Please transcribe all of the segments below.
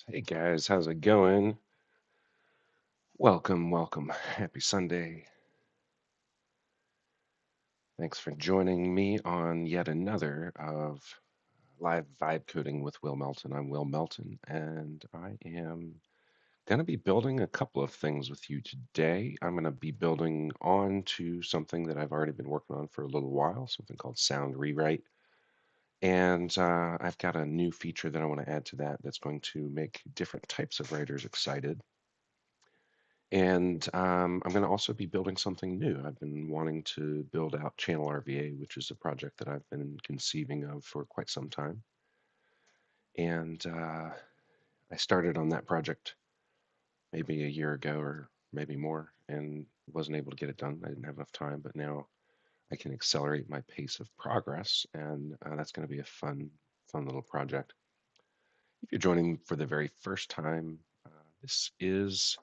Hey guys, how's it going? Welcome, welcome. Happy Sunday. Thanks for joining me on yet another of Live Vibe Coding with Will Melton. I'm Will Melton, and I am going to be building a couple of things with you today. I'm going to be building on to something that I've already been working on for a little while, something called sound rewrite. And I've got a new feature that I want to add to that that's going to make different types of writers excited. And I'm going to also be building something new. I've been wanting to build out Channel RVA, which is a project that I've been conceiving of for quite some time. And I started on that project maybe a year ago or maybe more and wasn't able to get it done. I didn't have enough time, but now I can accelerate my pace of progress, and that's going to be a fun little project. If you're joining for the very first time, this is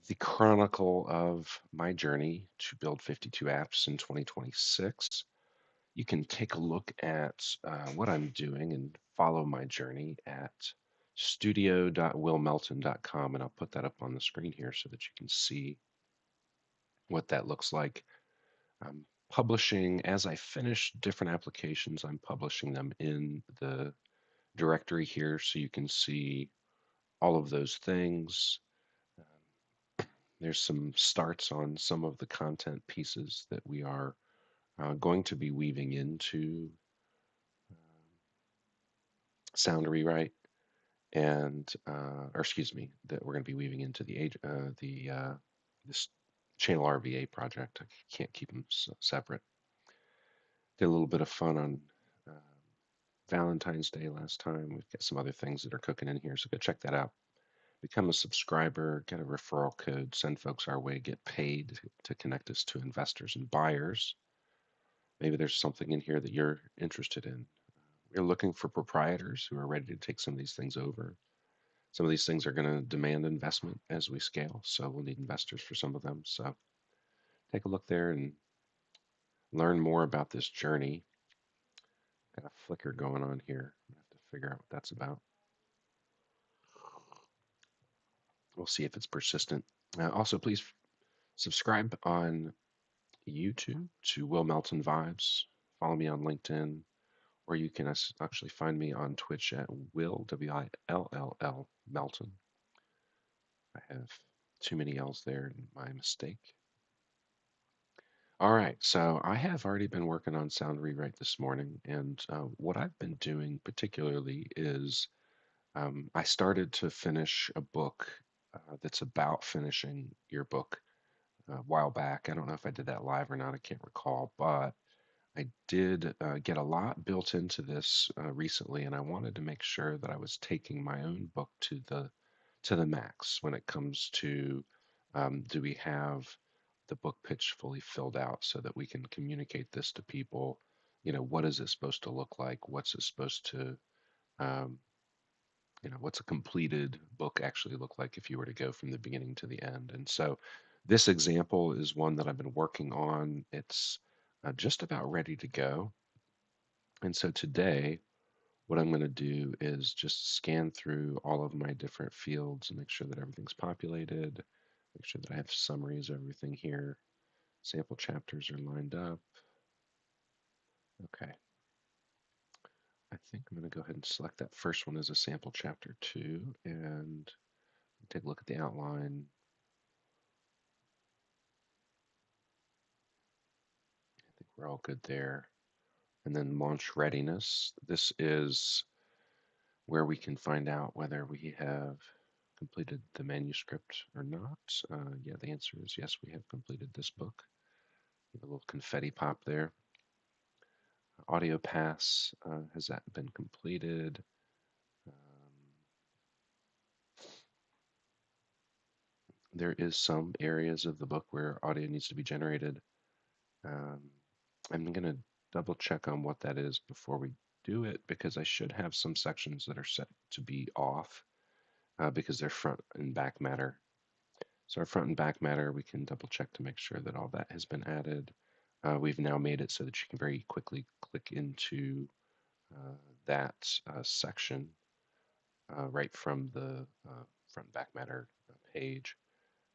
the chronicle of my journey to build 52 apps in 2026. You can take a look at what I'm doing and follow my journey at studio.willmelton.com, and I'll put that up on the screen here so that you can see what that looks like. I'm publishing, as I finish different applications, I'm publishing them in the directory here so you can see all of those things. There's some starts on some of the content pieces that we are going to be weaving into sound rewrite or excuse me, that we're going to be weaving into this channel RVA project. I can't keep them separate. Did a little bit of fun on uh, Valentine's Day last time. We've got some other things that are cooking in here, so go check that out. Become a subscriber, get a referral code, send folks our way, get paid to connect us to investors and buyers. Maybe there's something in here that you're interested in. We're looking for proprietors who are ready to take some of these things over. Some of these things are going to demand investment as we scale, so we'll need investors for some of them. So take a look there and learn more about this journey. Got a flicker going on here. I have to figure out what that's about. We'll see if it's persistent. Also, please subscribe on YouTube to Will Melton Vibes. Follow me on LinkedIn, or you can actually find me on Twitch at Will, W-I-L-L-L, Melton. I have too many L's there, my mistake. All right, so I have already been working on sound rewrite this morning, and what I've been doing particularly is I started to finish a book that's about finishing your book a while back. I don't know if I did that live or not, I can't recall, but I did get a lot built into this recently, and I wanted to make sure that I was taking my own book to the max when it comes to do we have the book pitch fully filled out so that we can communicate this to people. You know, what is it supposed to look like? What's it supposed to, um, what's a completed book actually look like if you were to go from the beginning to the end? And so this example is one that I've been working on. It's just about ready to go. And so today, what I'm going to do is just scan through all of my different fields and make sure that everything's populated, make sure that I have summaries of everything here. Sample chapters are lined up. Okay. I think I'm going to go ahead and select that first one as a sample chapter 2 and take a look at the outline. I think we're all good there. And then launch readiness. This is where we can find out whether we have completed the manuscript or not. Yeah, the answer is yes, we have completed this book. A little confetti pop there. Audio pass, has that been completed? There is some areas of the book where audio needs to be generated. Um, I'm going to double check on what that is before we do it because I should have some sections that are set to be off because they're front and back matter. So our front and back matter, we can double check to make sure that all that has been added. We've now made it so that you can very quickly click into that section. right from the front back matter page.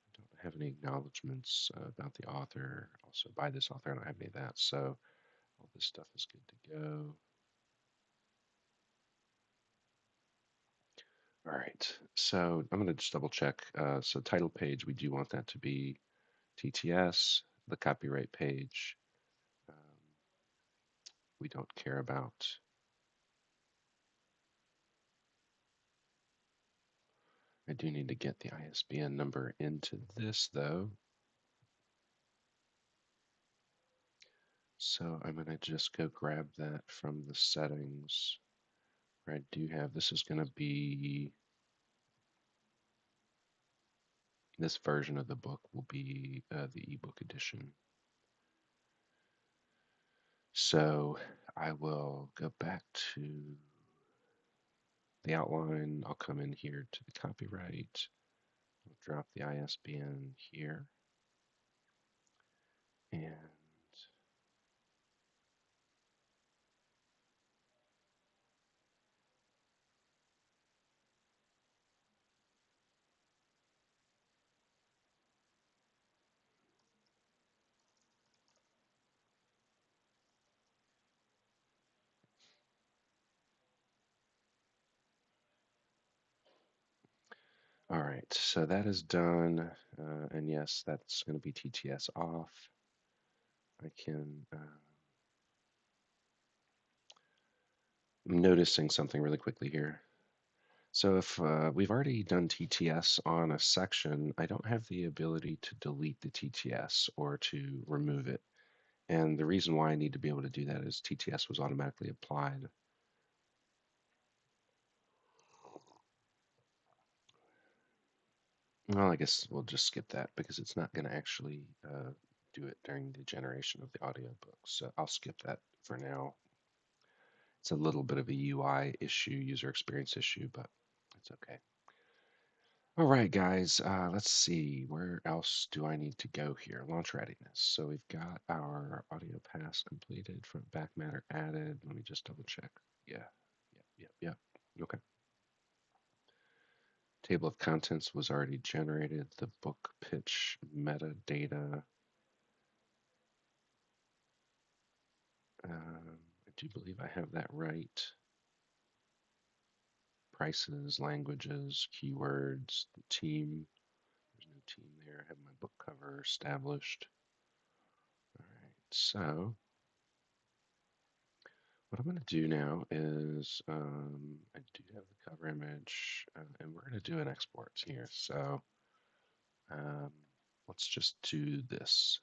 I don't have any acknowledgments about the author. Also, by this author, I don't have any of that. So all this stuff is good to go. All right, so I'm going to just double check. So title page, we do want that to be TTS. The copyright page, um, we don't care about. I do need to get the ISBN number into this though. So I'm going to just go grab that from the settings where I do have, this is going to be, this version of the book will be the ebook edition. So I will go back to the outline. I'll come in here to the copyright. I'll drop the ISBN here. And all right, so that is done. And yes, that's going to be TTS off. I can, I'm noticing something really quickly here. So if we've already done TTS on a section, I don't have the ability to delete the TTS or to remove it. And the reason why I need to be able to do that is TTS was automatically applied. Well, I guess we'll just skip that because it's not going to actually do it during the generation of the audiobook. So I'll skip that for now. It's a little bit of a UI issue, user experience issue, but it's okay. All right, guys, let's see. Where else do I need to go here? Launch readiness. So we've got our audio pass completed, front back matter added. Let me just double check. Yeah, yeah. Okay. Table of contents was already generated. The book pitch metadata. I do believe I have that right. Prices, languages, keywords, the team. There's no team there. I have my book cover established. All right, so what I'm going to do now is I do have the cover image, and we're going to do an export here. So um, let's just do this.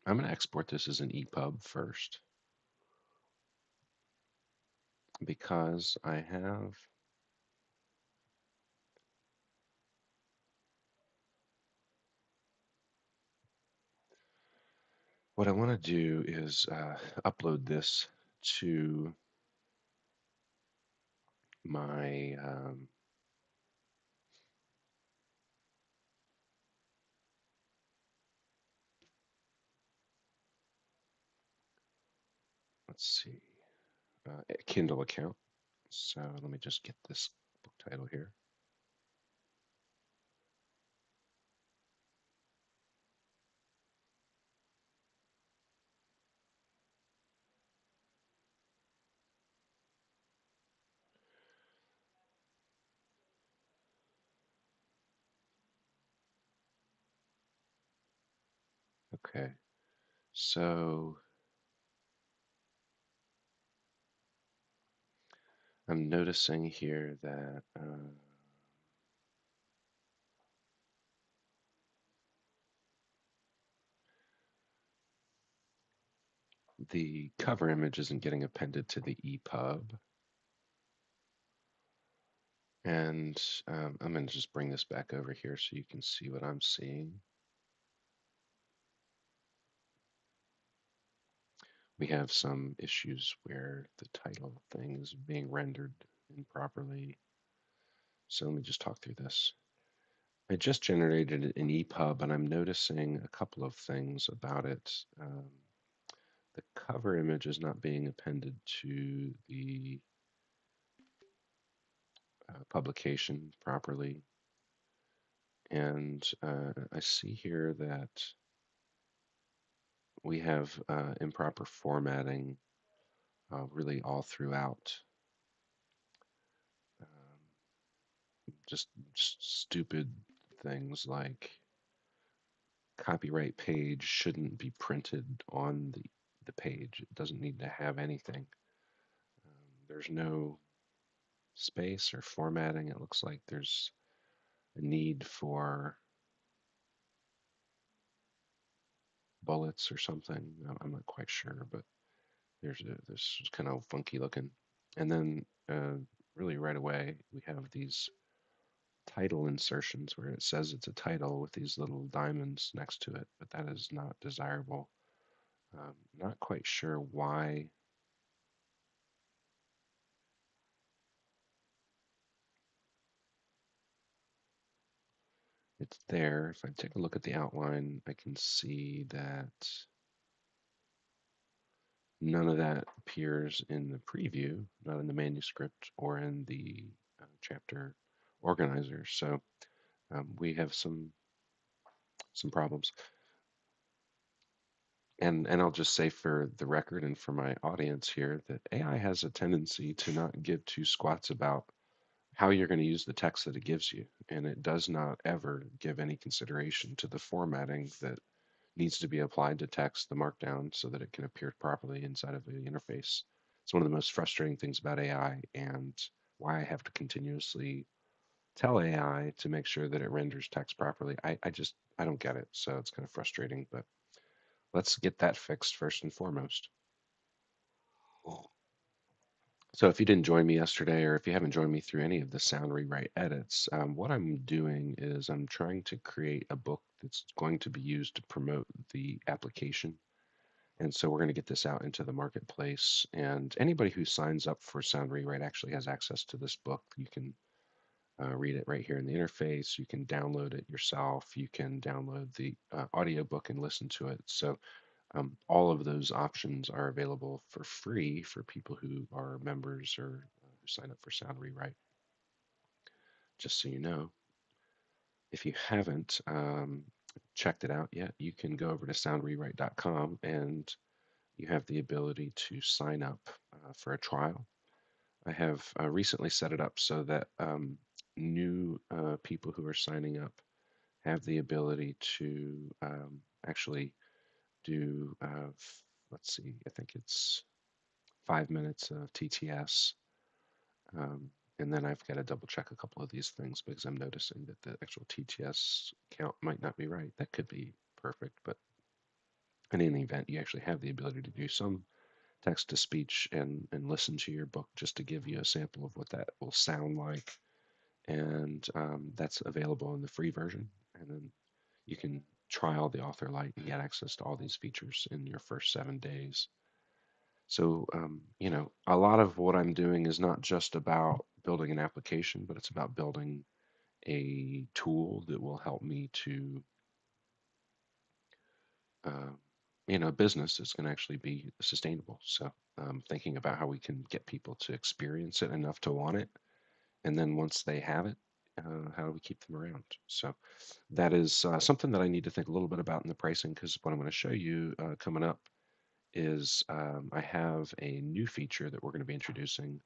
I'm going to export this as an EPUB first because I have what I want to do is upload this to my let's see, Kindle account. So let me just get this book title here. Okay, so I'm noticing here that the cover image isn't getting appended to the EPUB. And I'm going to just bring this back over here so you can see what I'm seeing. We have some issues where the title thing is being rendered improperly. So let me just talk through this. I just generated an EPUB and I'm noticing a couple of things about it. The cover image is not being appended to the publication properly. And I see here that we have improper formatting really all throughout. Just stupid things like copyright page shouldn't be printed on the page. It doesn't need to have anything. There's no space or formatting. It looks like there's a need for bullets or something. I'm not quite sure, but this is kind of funky looking. And then really right away we have these title insertions where it says it's a title with these little diamonds next to it, but that is not desirable. Not quite sure why it's there. If I take a look at the outline, I can see that none of that appears in the preview, not in the manuscript or in the chapter organizer. So we have some problems. And I'll just say for the record and for my audience here that AI has a tendency to not give two squats about how you're going to use the text that it gives you, and it does not ever give any consideration to the formatting that needs to be applied to text, the markdown, so that it can appear properly inside of the interface. It's one of the most frustrating things about AI, and why I have to continuously tell AI to make sure that it renders text properly. I don't get it, so it's kind of frustrating, but let's get that fixed first and foremost. So if you didn't join me yesterday, or if you haven't joined me through any of the sound rewrite edits, what I'm doing is I'm trying to create a book that's going to be used to promote the application. And so we're going to get this out into the marketplace. And anybody who signs up for sound rewrite actually has access to this book. You can read it right here in the interface. You can download it yourself. You can download the audiobook and listen to it. So all of those options are available for free for people who are members or who sign up for Sound Rewrite. Just so you know, if you haven't checked it out yet, you can go over to soundrewrite.com and you have the ability to sign up for a trial. I have recently set it up so that new people who are signing up have the ability to actually do, let's see, I think it's 5 minutes of TTS. Um, and then I've got to double check a couple of these things because I'm noticing that the actual TTS count might not be right. That could be perfect, but in any event, you actually have the ability to do some text to speech and listen to your book just to give you a sample of what that will sound like. And that's available in the free version. And then you can trial the Author Lite and get access to all these features in your first 7 days. So, a lot of what I'm doing is not just about building an application, but it's about building a tool that will help me to, uh, a business that's going to actually be sustainable. So, thinking about how we can get people to experience it enough to want it. And then once they have it, how do we keep them around? So, that is something that I need to think a little bit about in the pricing because what I'm going to show you coming up is I have a new feature that we're going to be introducing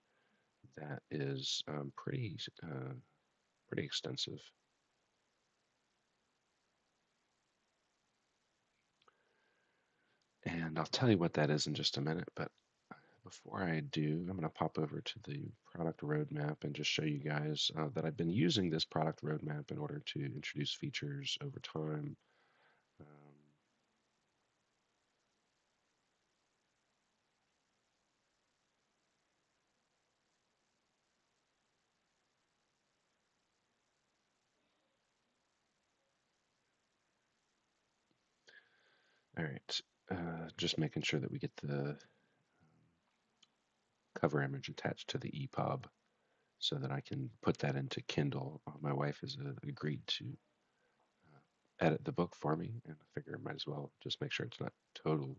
that is pretty extensive. And I'll tell you what that is in just a minute. But before I do, I'm going to pop over to the product roadmap and just show you guys that I've been using this product roadmap in order to introduce features over time. Um, all right, just making sure that we get the cover image attached to the EPUB so that I can put that into Kindle. My wife has agreed to edit the book for me, and I figure I might as well just make sure it's not total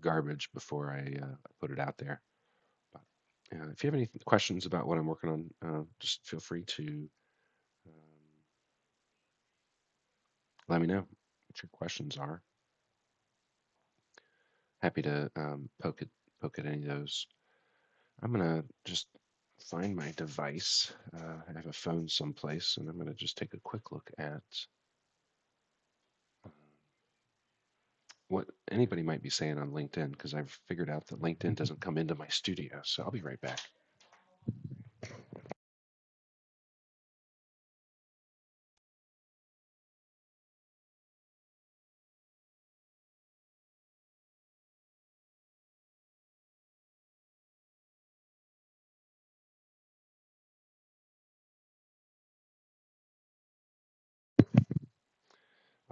garbage before I put it out there. But if you have any questions about what I'm working on, just feel free to let me know what your questions are. Happy to poke at any of those. I'm gonna just find my device. I have a phone someplace, and I'm gonna just take a quick look at what anybody might be saying on LinkedIn because I've figured out that LinkedIn doesn't come into my studio. So I'll be right back.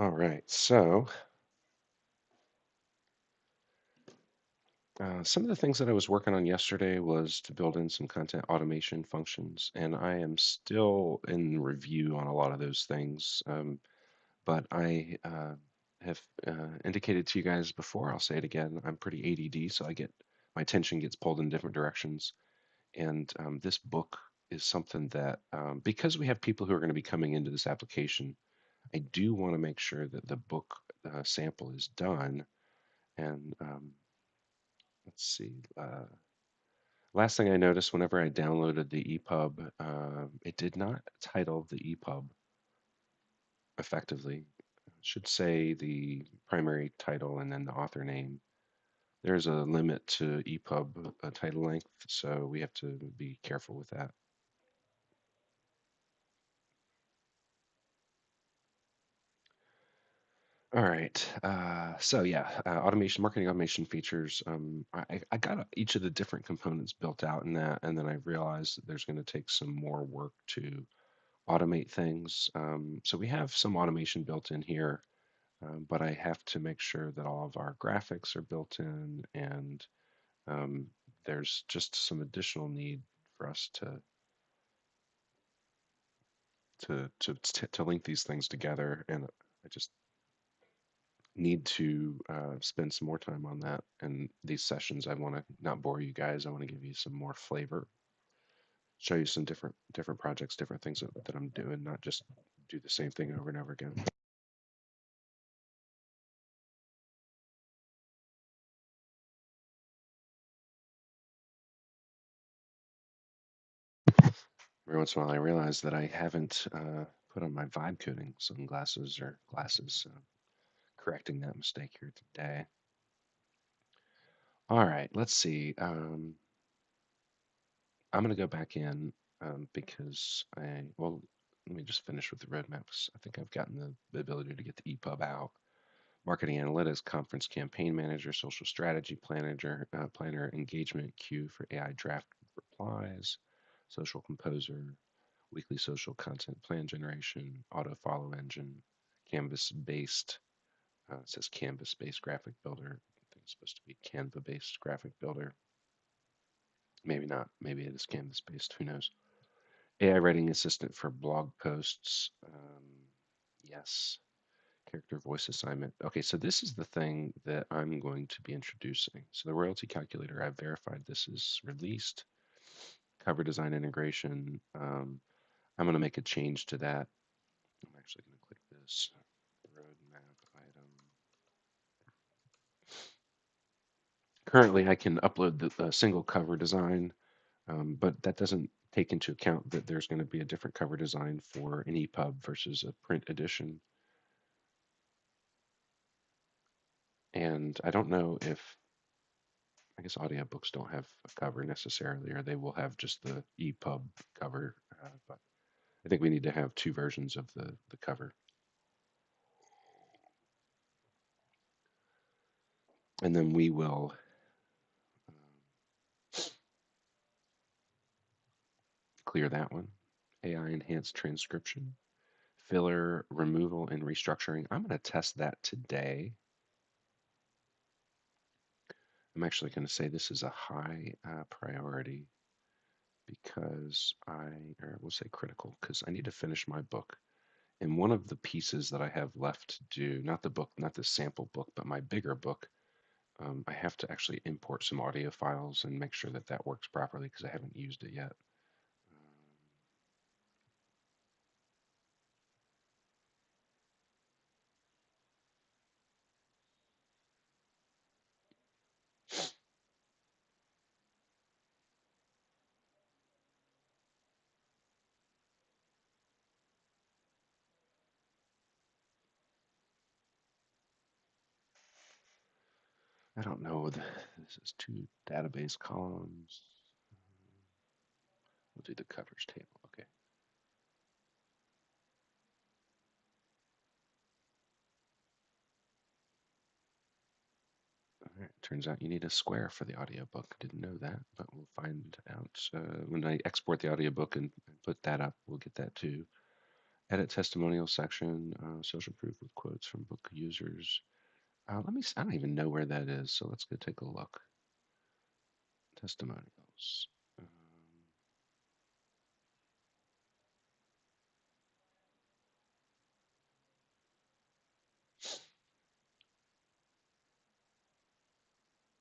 All right, so some of the things that I was working on yesterday was to build in some content automation functions, and I am still in review on a lot of those things. But I have indicated to you guys before, I'll say it again, I'm pretty ADD, so my attention gets pulled in different directions. And this book is something that, because we have people who are going to be coming into this application, I do want to make sure that the book sample is done. And let's see. Last thing I noticed whenever I downloaded the EPUB, it did not title the EPUB effectively. It should say the primary title and then the author name. There's a limit to EPUB title length, so we have to be careful with that. All right. So yeah, automation, marketing automation features. I got each of the different components built out in that, and then I realized that there's going to take some more work to automate things. So we have some automation built in here, but I have to make sure that all of our graphics are built in, and um, there's just some additional need for us to link these things together, and I just need to spend some more time on that. And these sessions, I want to not bore you guys. I want to give you some more flavor, show you some different projects, different things that I'm doing, not just do the same thing over and over again. Every once in a while, I realize that I haven't put on my vibe coding sunglasses or glasses. Correcting that mistake here today. All right, let's see. I'm going to go back in because well, let me just finish with the roadmaps. I think I've gotten the ability to get the EPUB out. Marketing analytics, conference campaign manager, social strategy planner, engagement queue for AI draft replies, social composer, weekly social content plan generation, auto follow engine, canvas based. It says canvas based graphic builder. I think it's supposed to be Canva based graphic builder. Maybe not. Maybe it is canvas based. Who knows? AI writing assistant for blog posts. Yes. Character voice assignment. Okay, so this is the thing that I'm going to be introducing. So the royalty calculator, I've verified this is released. Cover design integration. I'm going to make a change to that. I'm actually going to click this roadmap item. Currently, I can upload the single cover design, but that doesn't take into account that there's going to be a different cover design for an EPUB versus a print edition. And I don't know if, I guess audiobooks don't have a cover necessarily, or they will have just the EPUB cover. But I think we need to have two versions of the cover. And then we will clear that one. AI enhanced transcription, filler removal and restructuring. I'm going to test that today. I'm actually going to say this is a high priority because or we'll say critical, because I need to finish my book. And one of the pieces that I have left to do, not the book, not the sample book, but my bigger book, I have to actually import some audio files and make sure that that works properly because I haven't used it yet. I don't know. This is two database columns. We'll do the covers table. Okay. All right. Turns out you need a square for the audiobook. Didn't know that, but we'll find out when I export the audiobook and put that up. We'll get that too. Edit testimonial section, social proof with quotes from book users. Let me. I don't even know where that is, so let's go take a look. Testimonials.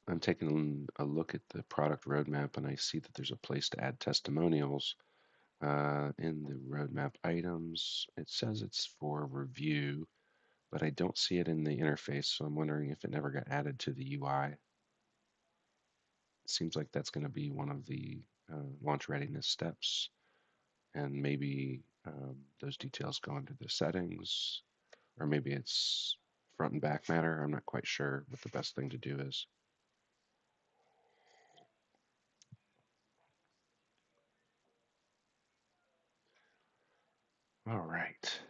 I'm taking a look at the product roadmap, and I see that there's a place to add testimonials in the roadmap items. It says it's for review, but I don't see it in the interface, so I'm wondering if it never got added to the UI. It seems like that's going to be one of the launch readiness steps, and maybe those details go into the settings, or maybe it's front and back matter. I'm not quite sure what the best thing to do is. All right.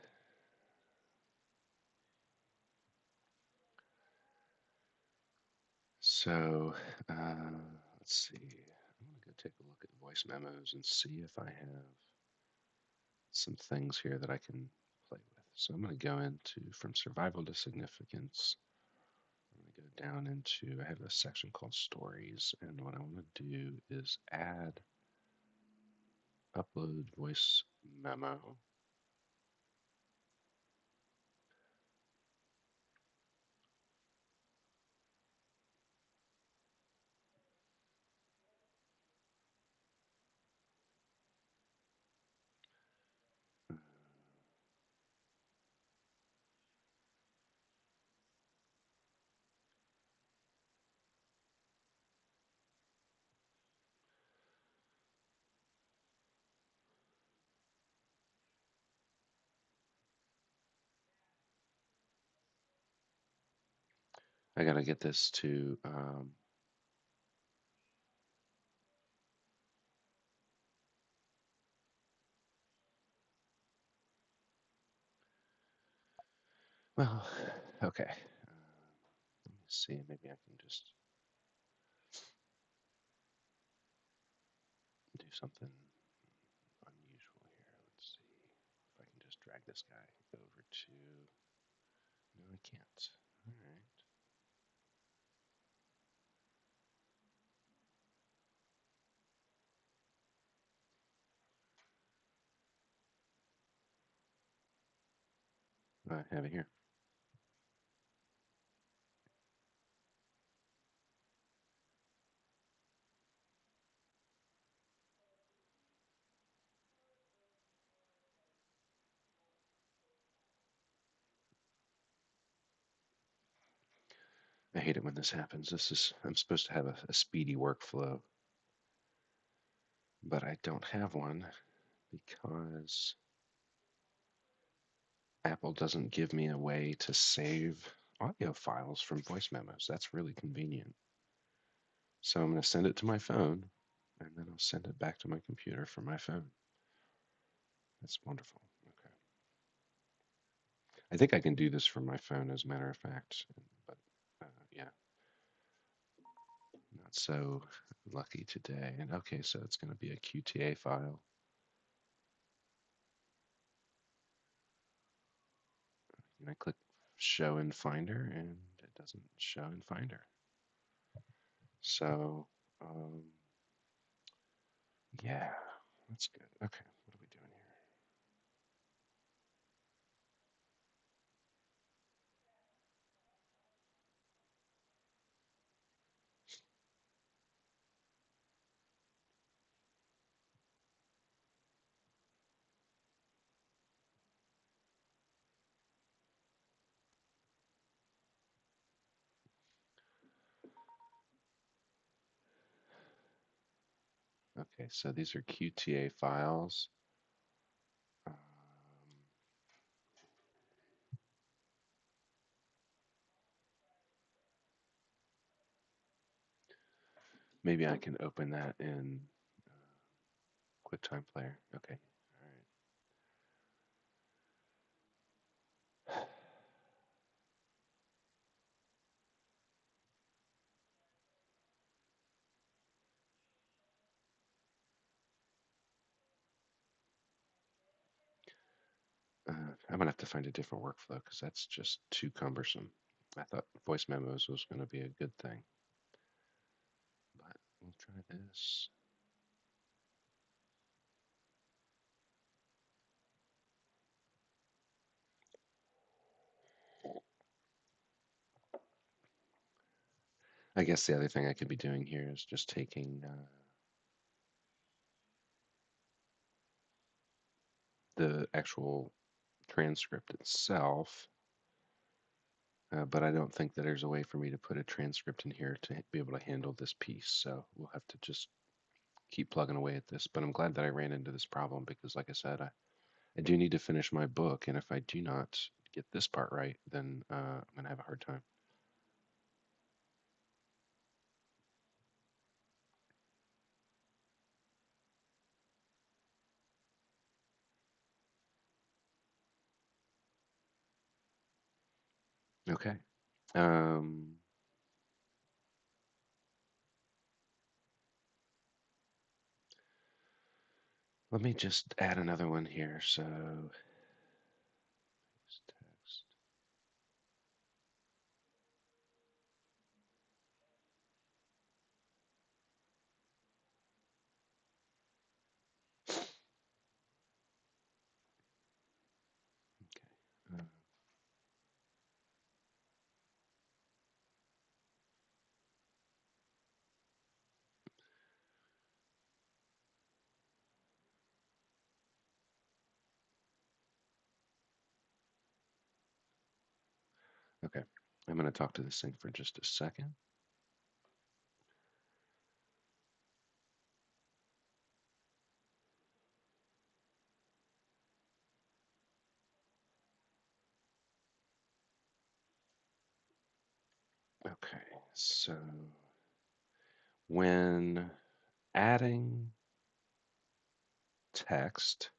So let's see. I'm going to go take a look at voice memos and see if I have some things here that I can play with. So I'm going to go into from survival to significance. I'm going to go down into, I have a section called stories. And what I want to do is add upload voice memo. I got to get this to well, okay. Let me see. Maybe I can just do something unusual here. Let's see if I can just drag this guy over to. No, I can't. All right. I have it here. I hate it when this happens. I'm supposed to have a speedy workflow, but I don't have one because Apple doesn't give me a way to save audio files from voice memos. That's really convenient. So I'm going to send it to my phone, and then I'll send it back to my computer from my phone. That's wonderful. Okay. I think I can do this from my phone, as a matter of fact, but yeah, not so lucky today. And okay, so it's going to be a QTA file. And I click show in Finder, and it doesn't show in Finder. So, yeah, that's good. Okay, what are we doing here? Okay, so these are QTA files. Maybe I can open that in QuickTime Player. Okay, all right. I'm gonna have to find a different workflow because that's just too cumbersome. I thought voice memos was going to be a good thing, but we'll try this. I guess the other thing I could be doing here is just taking the actual transcript itself, but I don't think that there's a way for me to put a transcript in here to be able to handle this piece. So we'll have to just keep plugging away at this. But I'm glad that I ran into this problem because, like I said, I do need to finish my book, and if I do not get this part right, then I'm gonna have a hard time. Okay. Um, Let me just add another one here. So, text. Okay. Okay. I'm going to talk to this thing for just a second. Okay. So, when adding text,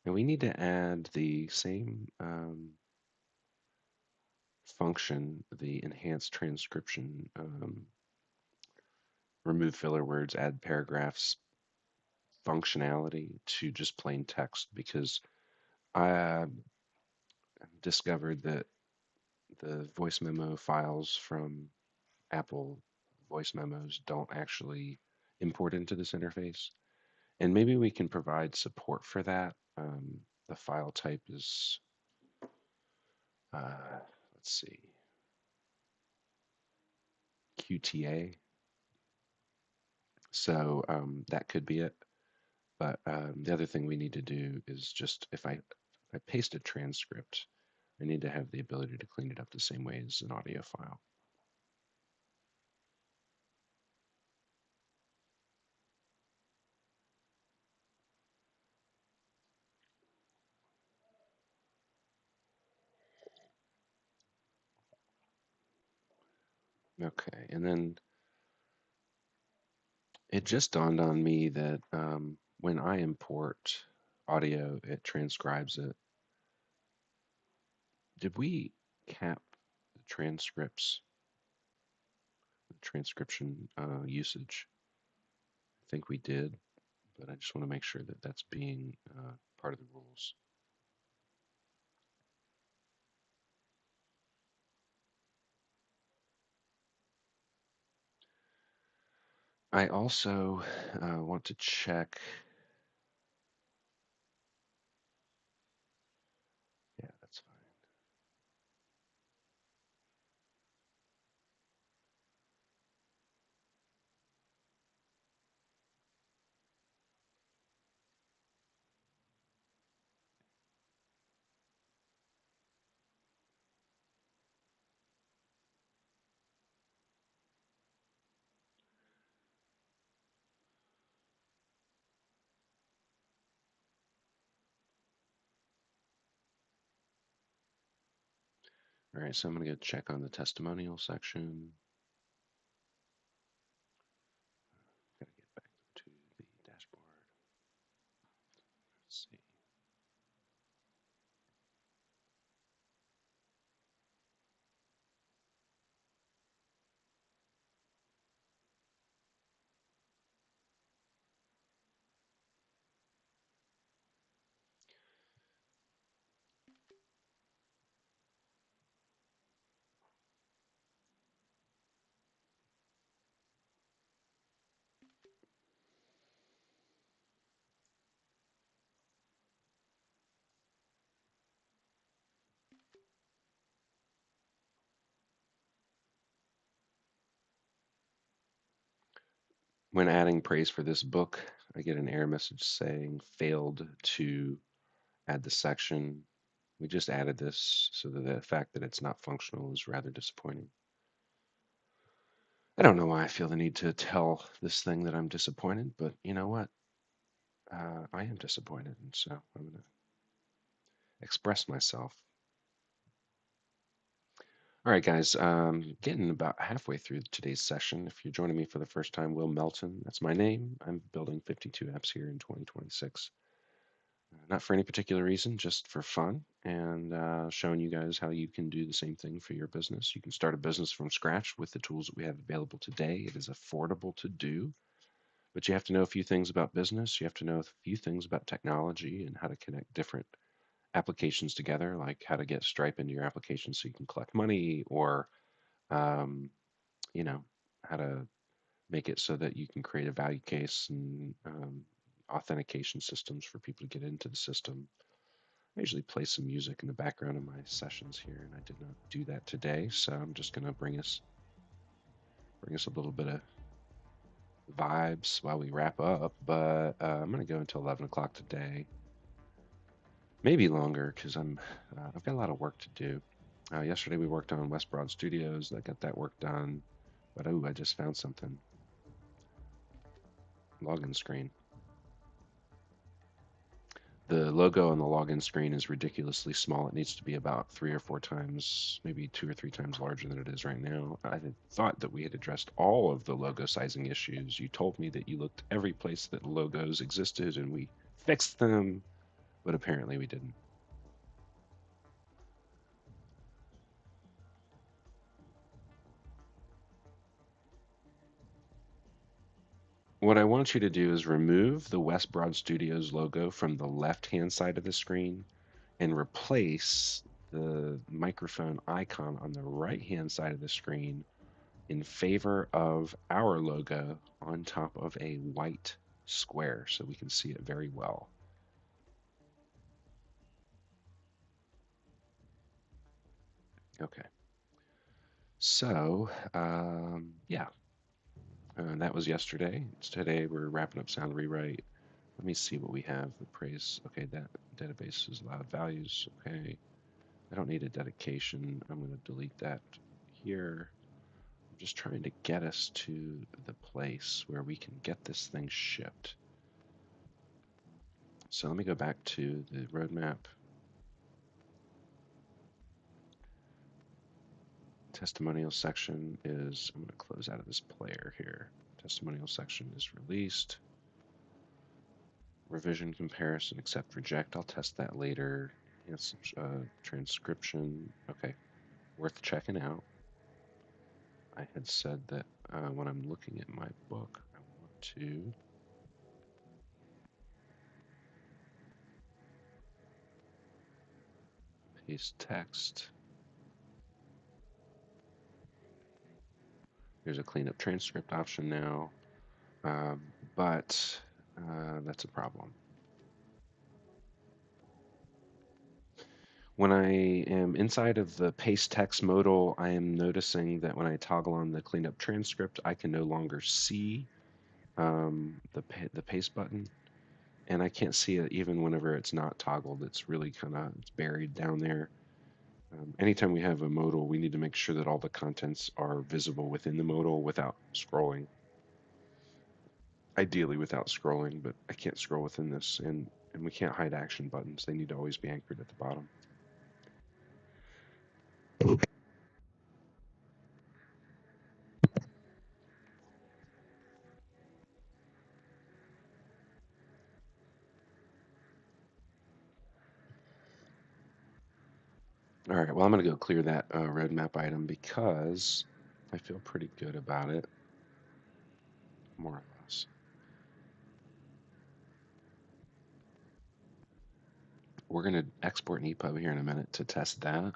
and we need to add the same function, the enhanced transcription, remove filler words, add paragraphs functionality to just plain text because I discovered that the voice memo files from Apple voice memos don't actually import into this interface. And maybe we can provide support for that. The file type is, let's see, QTA. So that could be it. But the other thing we need to do is just if I paste a transcript, I need to have the ability to clean it up the same way as an audio file. Okay, and then it just dawned on me that when I import audio, it transcribes it. Did we cap the transcription usage? I think we did, but I just want to make sure that that's being part of the rules. I also want to check. Yeah, that's fine. All right, so I'm going to go check on the testimonial section. Got to get back to the dashboard. Let's see. When adding praise for this book, I get an error message saying failed to add the section. We just added this, so that the fact that it's not functional is rather disappointing. I don't know why I feel the need to tell this thing that I'm disappointed, but you know what? I am disappointed, and so I'm going to express myself. All right, guys, getting about halfway through today's session. If you're joining me for the first time, Will Melton, that's my name. I'm building 52 apps here in 2026. Not for any particular reason, just for fun, and showing you guys how you can do the same thing for your business. You can start a business from scratch with the tools that we have available today. It is affordable to do, but you have to know a few things about business. You have to know a few things about technology and how to connect different applications together, like how to get Stripe into your application so you can collect money, or um, you know, how to make it so that you can create a value case and authentication systems for people to get into the system. I usually play some music in the background of my sessions here, and I did not do that today, so I'm just going to bring us a little bit of vibes while we wrap up. But I'm going to go until 11 o'clock today, maybe longer, because I've got a lot of work to do. Yesterday we worked on West Broad Studios. I got that work done, but oh, I just found something. Login screen. The logo on the login screen is ridiculously small. It needs to be about 3 or 4 times, maybe 2 or 3 times larger than it is right now. I had thought that we had addressed all of the logo sizing issues. You told me that you looked every place that logos existed and we fixed them, but apparently we didn't. What I want you to do is remove the West Broad Studios logo from the left-hand side of the screen and replace the microphone icon on the right-hand side of the screen in favor of our logo on top of a white square so we can see it very well. Okay. So, yeah, that was yesterday. Today we're wrapping up sound rewrite. Let me see what we have. The praise. Okay, that database is loud values. Okay. I don't need a dedication. I'm going to delete that here. I'm just trying to get us to the place where we can get this thing shipped. So let me go back to the roadmap. Testimonial section is, I'm going to close out of this player here. Testimonial section is released. Revision, comparison, accept, reject. I'll test that later. Yes, transcription. Okay, worth checking out. I had said that when I'm looking at my book, I want to paste text. There's a cleanup transcript option now, but that's a problem. When I am inside of the paste text modal, I am noticing that when I toggle on the cleanup transcript, I can no longer see the paste button, and I can't see it even whenever it's not toggled. It's really it's buried down there. Anytime we have a modal, we need to make sure that all the contents are visible within the modal without scrolling. Ideally without scrolling, but I can't scroll within this, and we can't hide action buttons. They need to always be anchored at the bottom. All right, well, I'm going to go clear that roadmap item because I feel pretty good about it, more or less. We're going to export an EPUB here in a minute to test that.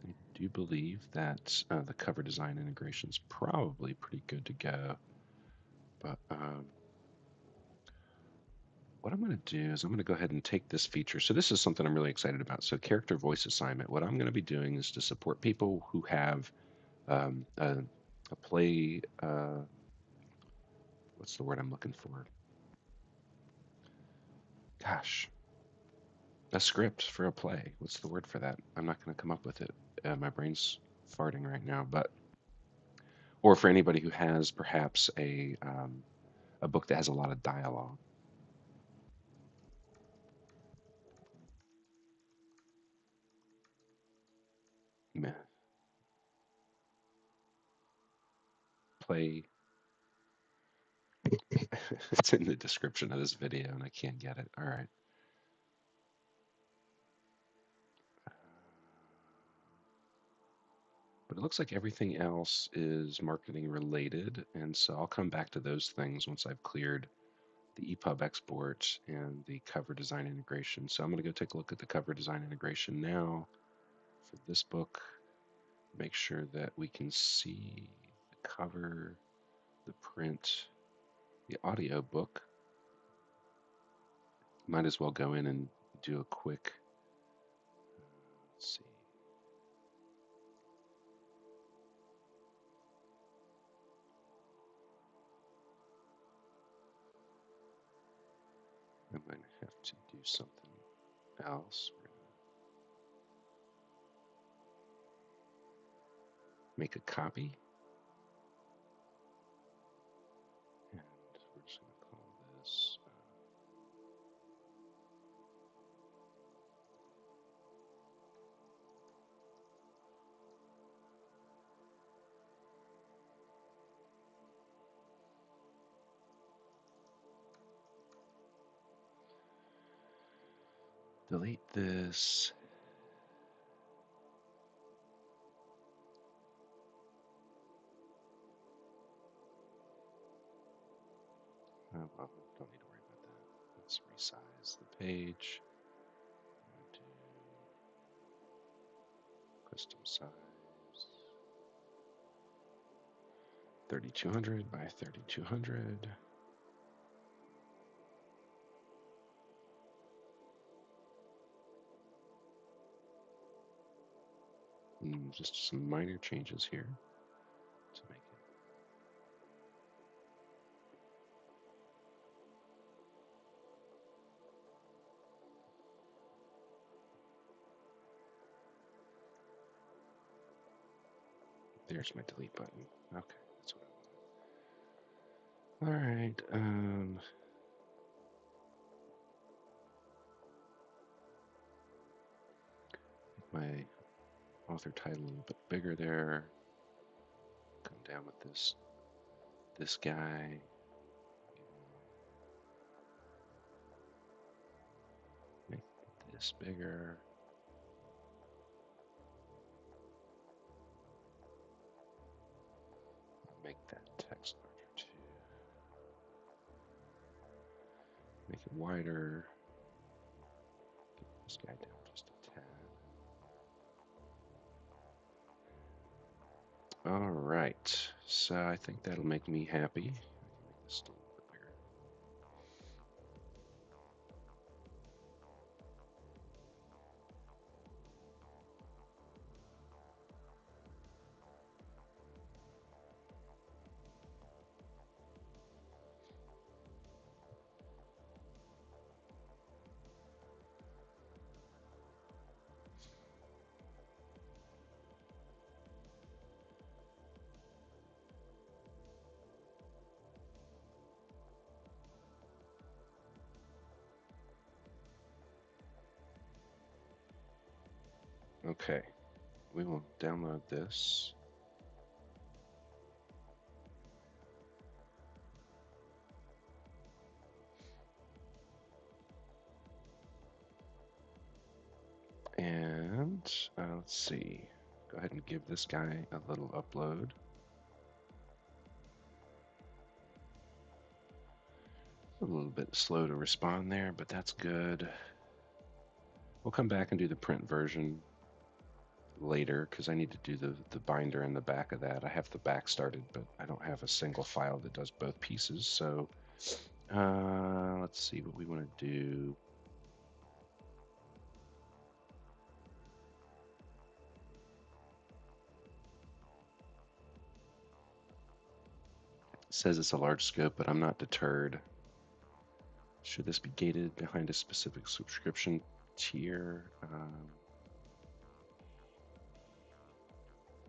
I do believe that the cover design integration is probably pretty good to go. But what I'm going to do is I'm going to go ahead and take this feature. So this is something I'm really excited about. So character voice assignment. What I'm going to be doing is to support people who have a play. What's the word I'm looking for? Gosh, a script for a play. What's the word for that? I'm not going to come up with it. My brain's farting right now. But or for anybody who has perhaps a book that has a lot of dialogue. Meh. Play. It's in the description of this video, and I can't get it. All right. But it looks like everything else is marketing related, and so I'll come back to those things once I've cleared the EPUB export and the cover design integration. So I'm going to go take a look at the cover design integration now for this book. Make sure that we can see the cover, the print, the audiobook. Might as well go in and do a quick, let's see. I might have to do something else. We're going to make a copy. And we're just going to call this delete this. Oh, well, don't need to worry about that. Let's resize the page. Do custom size 3200 by 3200. Just some minor changes here to make it. There's my delete button. Okay, that's what I want. All right. Make my author title a little bit bigger there. Come down with this guy. Make this bigger. Make that text larger too. Make it wider. Get this guy down just a tad. All right, so I think that'll make me happy. I can make this a little bit bigger. Okay, we will download this. let's see. Go ahead and give this guy a little upload. A little bit slow to respond there, but that's good. We'll come back and do the print version later because I need to do the binder in the back of that. I have the back started, but I don't have a single file that does both pieces. So let's see what we want to do. It says it's a large scope, but I'm not deterred. Should this be gated behind a specific subscription tier?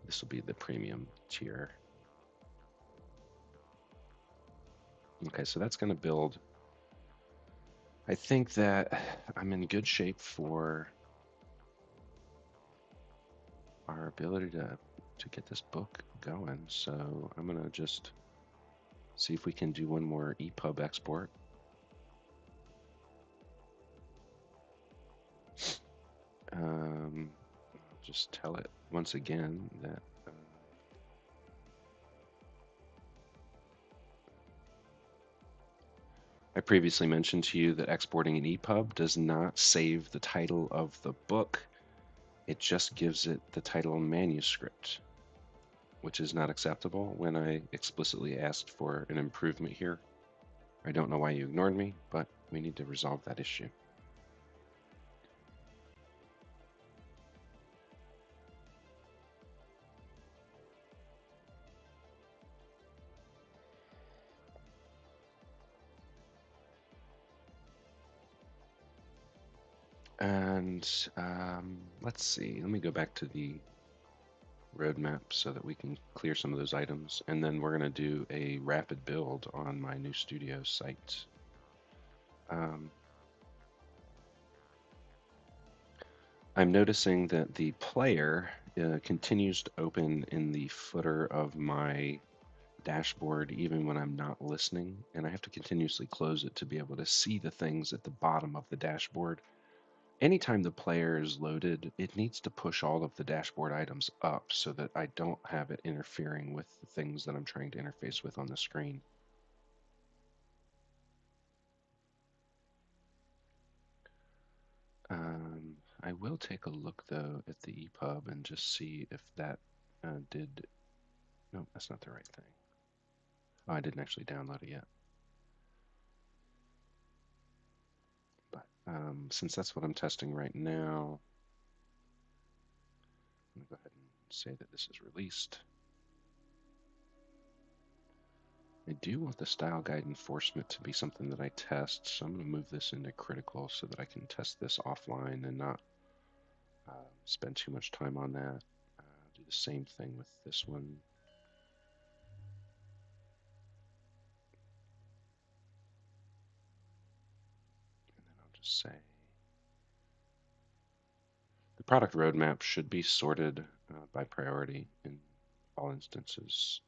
This will be the premium tier. Okay, so that's going to build. I think that I'm in good shape for our ability to get this book going. So I'm going to just see if we can do one more EPUB export. Just tell it once again that I previously mentioned to you that exporting an EPUB does not save the title of the book. It just gives it the title manuscript, which is not acceptable when I explicitly asked for an improvement here. I don't know why you ignored me, but we need to resolve that issue. And let's see, let me go back to the roadmap so that we can clear some of those items. And then we're going to do a rapid build on my new studio site. I'm noticing that the player continues to open in the footer of my dashboard even when I'm not listening, and I have to continuously close it to be able to see the things at the bottom of the dashboard. Anytime the player is loaded, it needs to push all of the dashboard items up so that I don't have it interfering with the things that I'm trying to interface with on the screen. I will take a look though at the EPUB and just see if that did. No, that's not the right thing. Oh, I didn't actually download it yet. But since that's what I'm testing right now, I'm going to go ahead and say that this is released. I do want the style guide enforcement to be something that I test, so I'm going to move this into critical so that I can test this offline and not spend too much time on that. Do the same thing with this one. And then I'll just say the product roadmap should be sorted by priority in all instances.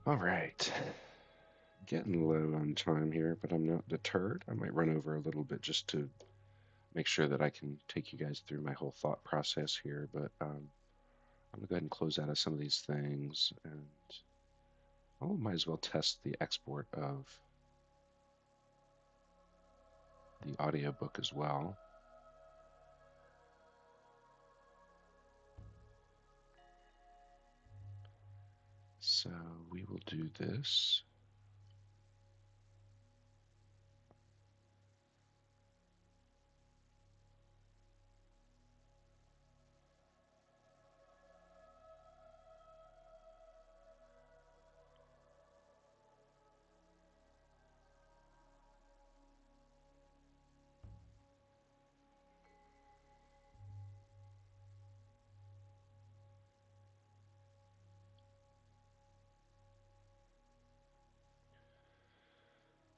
All right. Getting low on time here, but I'm not deterred. I might run over a little bit just to make sure that I can take you guys through my whole thought process here. But I'm going to go ahead and close out of some of these things, and I might as well test the export of the audiobook as well. So we will do this.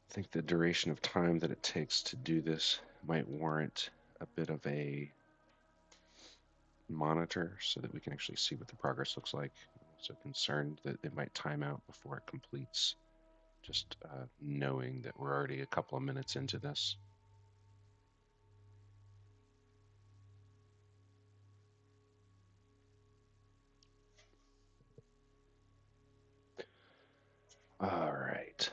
I think the duration of time that it takes to do this might warrant a bit of a monitor so that we can actually see what the progress looks like. I'm also concerned that it might time out before it completes just knowing that we're already a couple of minutes into this. All right.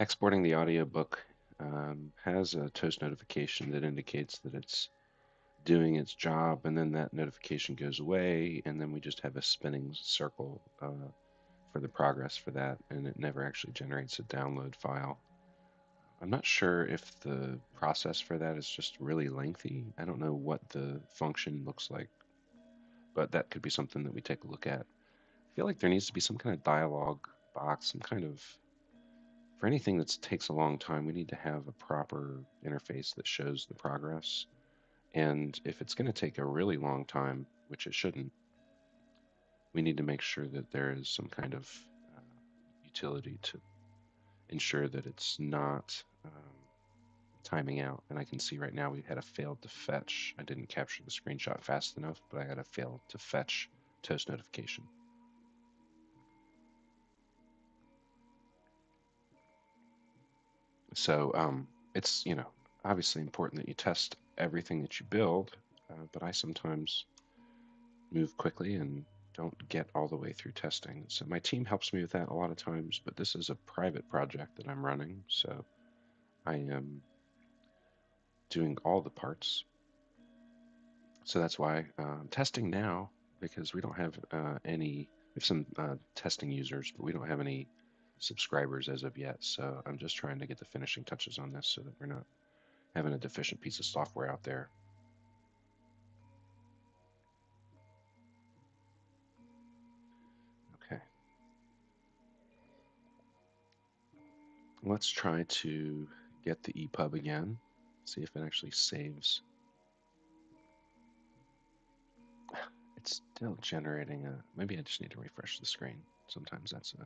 Exporting the audiobook has a toast notification that indicates that it's doing its job, and then that notification goes away, and then we just have a spinning circle for the progress for that, and it never actually generates a download file. I'm not sure if the process for that is just really lengthy. I don't know what the function looks like, but that could be something that we take a look at. I feel like there needs to be some kind of dialogue box, some kind of, for anything that takes a long time, we need to have a proper interface that shows the progress. And if it's going to take a really long time, which it shouldn't, we need to make sure that there is some kind of uh, utility to ensure that it's not timing out. And I can see right now we had a failed to fetch. I didn't capture the screenshot fast enough, but I got a failed to fetch toast notification. So it's, obviously important that you test everything that you build, but I sometimes move quickly and don't get all the way through testing. So my team helps me with that a lot of times, but this is a private project that I'm running, so I am doing all the parts. So that's why I'm testing now, because we don't have we have some testing users, but we don't have any subscribers as of yet. So I'm just trying to get the finishing touches on this so that we're not having a deficient piece of software out there. Okay. Let's try to get the EPUB again, see if it actually saves. It's still generating a, maybe I just need to refresh the screen. Sometimes that's a thing.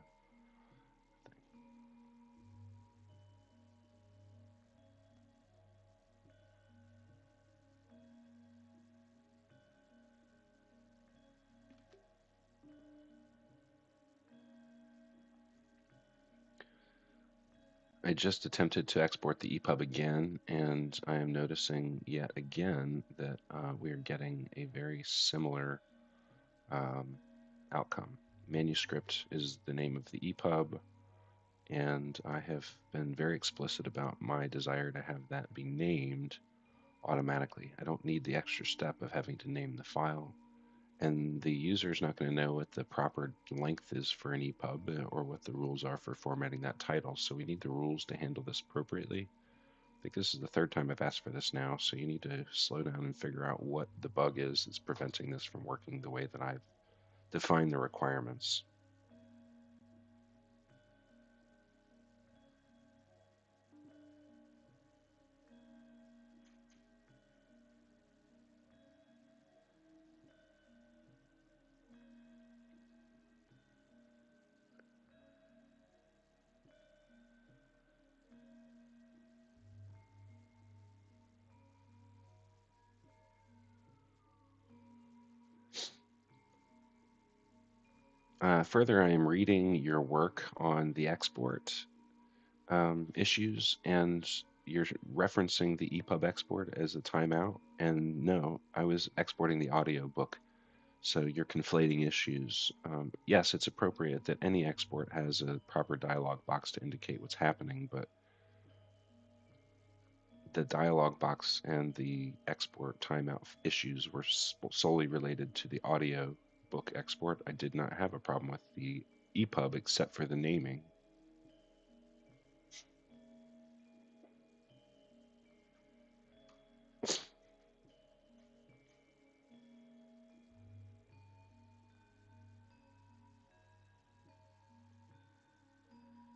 I just attempted to export the EPUB again, and I am noticing yet again that we are getting a very similar um, outcome. Manuscript is the name of the EPUB, and I have been very explicit about my desire to have that be named automatically. I don't need the extra step of having to name the file. And the user is not going to know what the proper length is for an EPUB or what the rules are for formatting that title. So we need the rules to handle this appropriately. I think this is the third time I've asked for this now, so you need to slow down and figure out what the bug is that's preventing this from working the way that I've defined the requirements. Further, I am reading your work on the export issues, and you're referencing the EPUB export as a timeout. And no, I was exporting the audiobook. So you're conflating issues. Yes, it's appropriate that any export has a proper dialog box to indicate what's happening, but the dialog box and the export timeout issues were solely related to the audio book export. I did not have a problem with the EPUB except for the naming.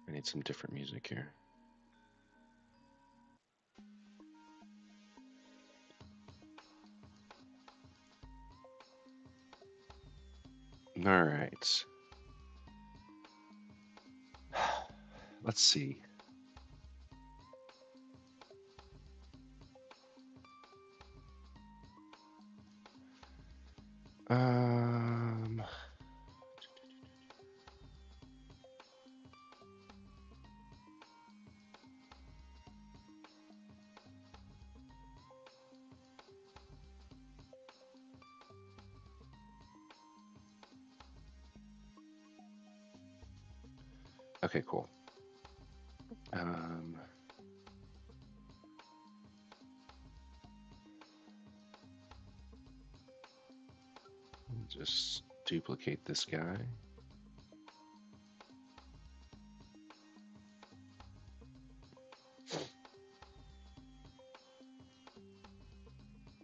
I need some different music here. All right. Let's see. Okay, cool. Just duplicate this guy.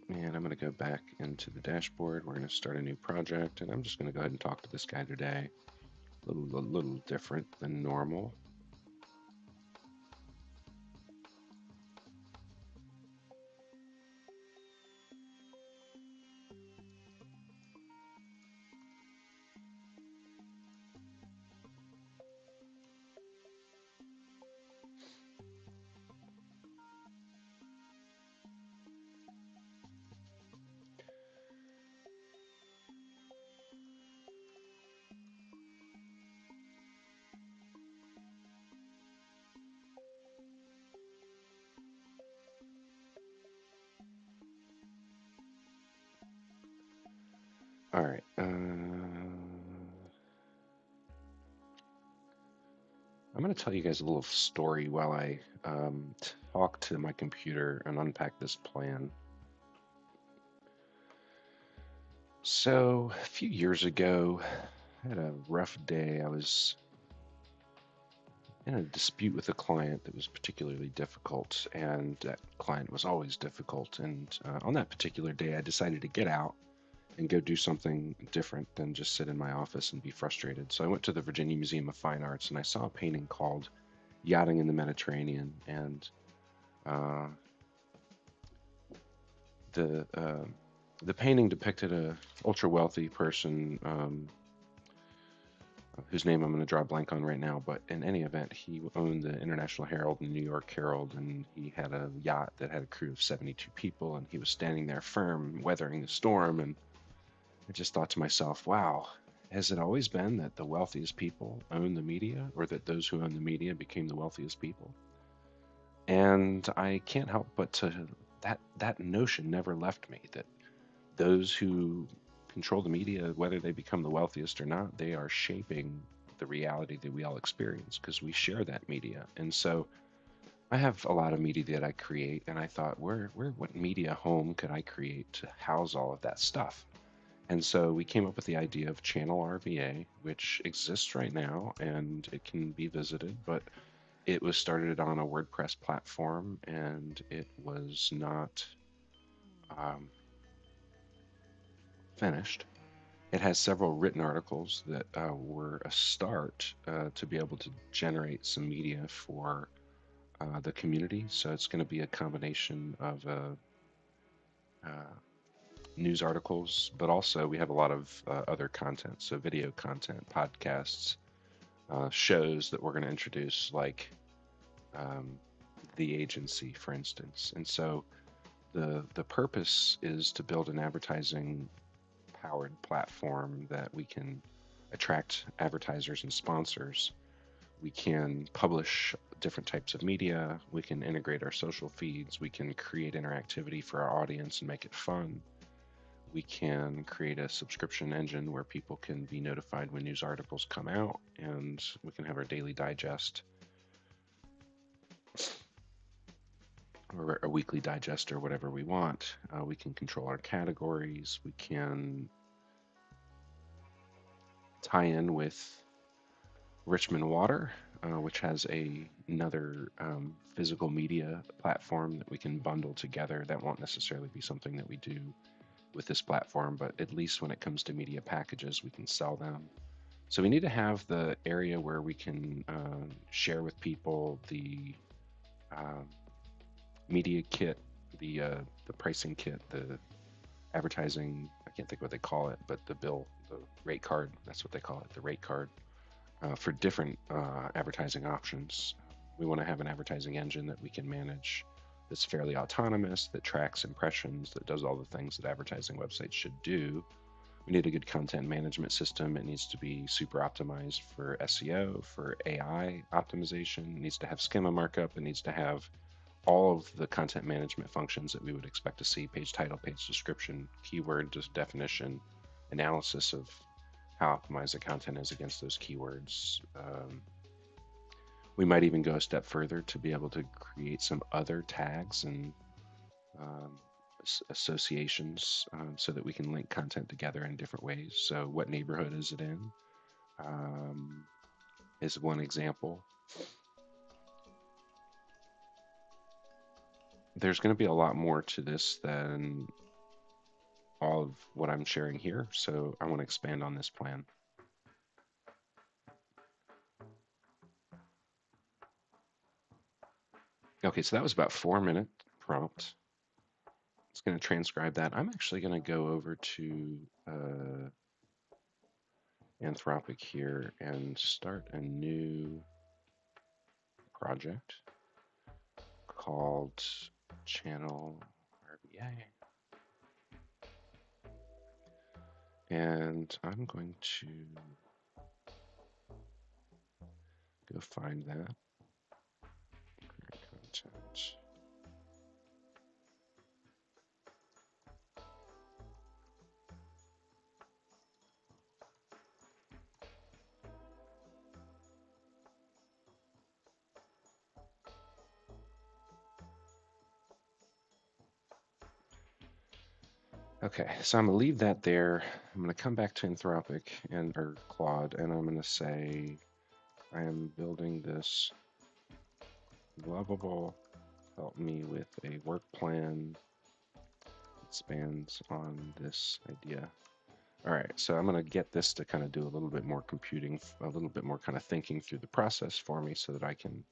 And I'm going to go back into the dashboard. We're going to start a new project, and I'm just going to go ahead and talk to this guy today. A little different than normal. All right. I'm going to tell you guys a little story while I talk to my computer and unpack this plan. So, a few years ago, I had a rough day. I was in a dispute with a client that was particularly difficult, and that client was always difficult. And on that particular day, I decided to get out and go do something different than just sit in my office and be frustrated. So I went to the Virginia Museum of Fine Arts, and I saw a painting called Yachting in the Mediterranean. And the painting depicted a ultra wealthy person whose name I'm going to draw a blank on right now, but in any event, he owned the International Herald and the New York Herald, and he had a yacht that had a crew of 72 people, and he was standing there firm, weathering the storm. And I just thought to myself, wow, has it always been that the wealthiest people own the media, or that those who own the media became the wealthiest people? And I can't help but to that notion never left me, that those who control the media, whether they become the wealthiest or not, they are shaping the reality that we all experience because we share that media. And so I have a lot of media that I create, and I thought, what media home could I create to house all of that stuff? And so we came up with the idea of Channel RVA, which exists right now and it can be visited, but it was started on a WordPress platform and it was not finished. It has several written articles that were a start to be able to generate some media for the community. So it's going to be a combination of news articles, but also we have a lot of other content. So video content, podcasts, shows that we're going to introduce, like the agency, for instance. And so the purpose is to build an advertising powered platform that we can attract advertisers and sponsors. We can publish different types of media. We can integrate our social feeds. We can create interactivity for our audience and make it fun. We can create a subscription engine where people can be notified when news articles come out, and we can have our daily digest or a weekly digest or whatever we want. We can control our categories. We can tie in with Richmond Water, which has another physical media platform that we can bundle together. That won't necessarily be something that we do with this platform, but at least when it comes to media packages, we can sell them. So we need to have the area where we can share with people the uh, media kit, the pricing kit, the advertising. I can't think what they call it, but the rate card. That's what they call it, the rate card for different advertising options. We want to have an advertising engine that we can manage that's fairly autonomous, that tracks impressions, that does all the things that advertising websites should do. We need a good content management system. It needs to be super optimized for SEO, for AI optimization. It needs to have schema markup. It needs to have all of the content management functions that we would expect to see: page title, page description, keyword definition, analysis of how optimized the content is against those keywords. We might even go a step further to be able to create some other tags and um, associations so that we can link content together in different ways. So, what neighborhood is it in? Um, is one example. There's going to be a lot more to this than all of what I'm sharing here, so I want to expand on this plan. Okay, so that was about 4-minute prompt. It's going to transcribe that. I'm actually going to go over to Anthropic here and start a new project called Channel RBA. And I'm going to go find that. Content. Okay, so I'm gonna leave that there. I'm gonna come back to Anthropic or Claude, and I'm gonna say I am building this lovable. Help me with a work plan that spans on this idea. All right, so I'm gonna get this to kind of do a little bit more computing, a little bit more kind of thinking through the process for me, so that I can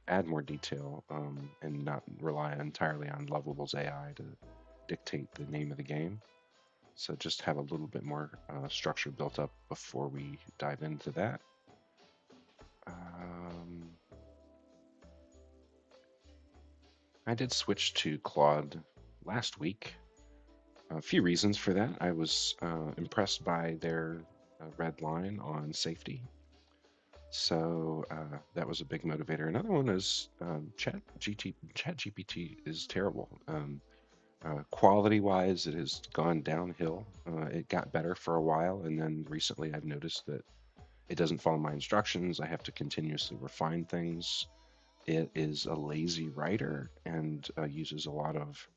add more detail and not rely entirely on Lovable's AI to dictate the name of the game. So just have a little bit more structure built up before we dive into that. I did switch to Claude last week. A few reasons for that. I was impressed by their red line on safety. So that was a big motivator. Another one is ChatGPT is terrible. Quality-wise, it has gone downhill. It got better for a while, and then recently I've noticed that it doesn't follow my instructions. I have to continuously refine things. It is a lazy writer and uses a lot of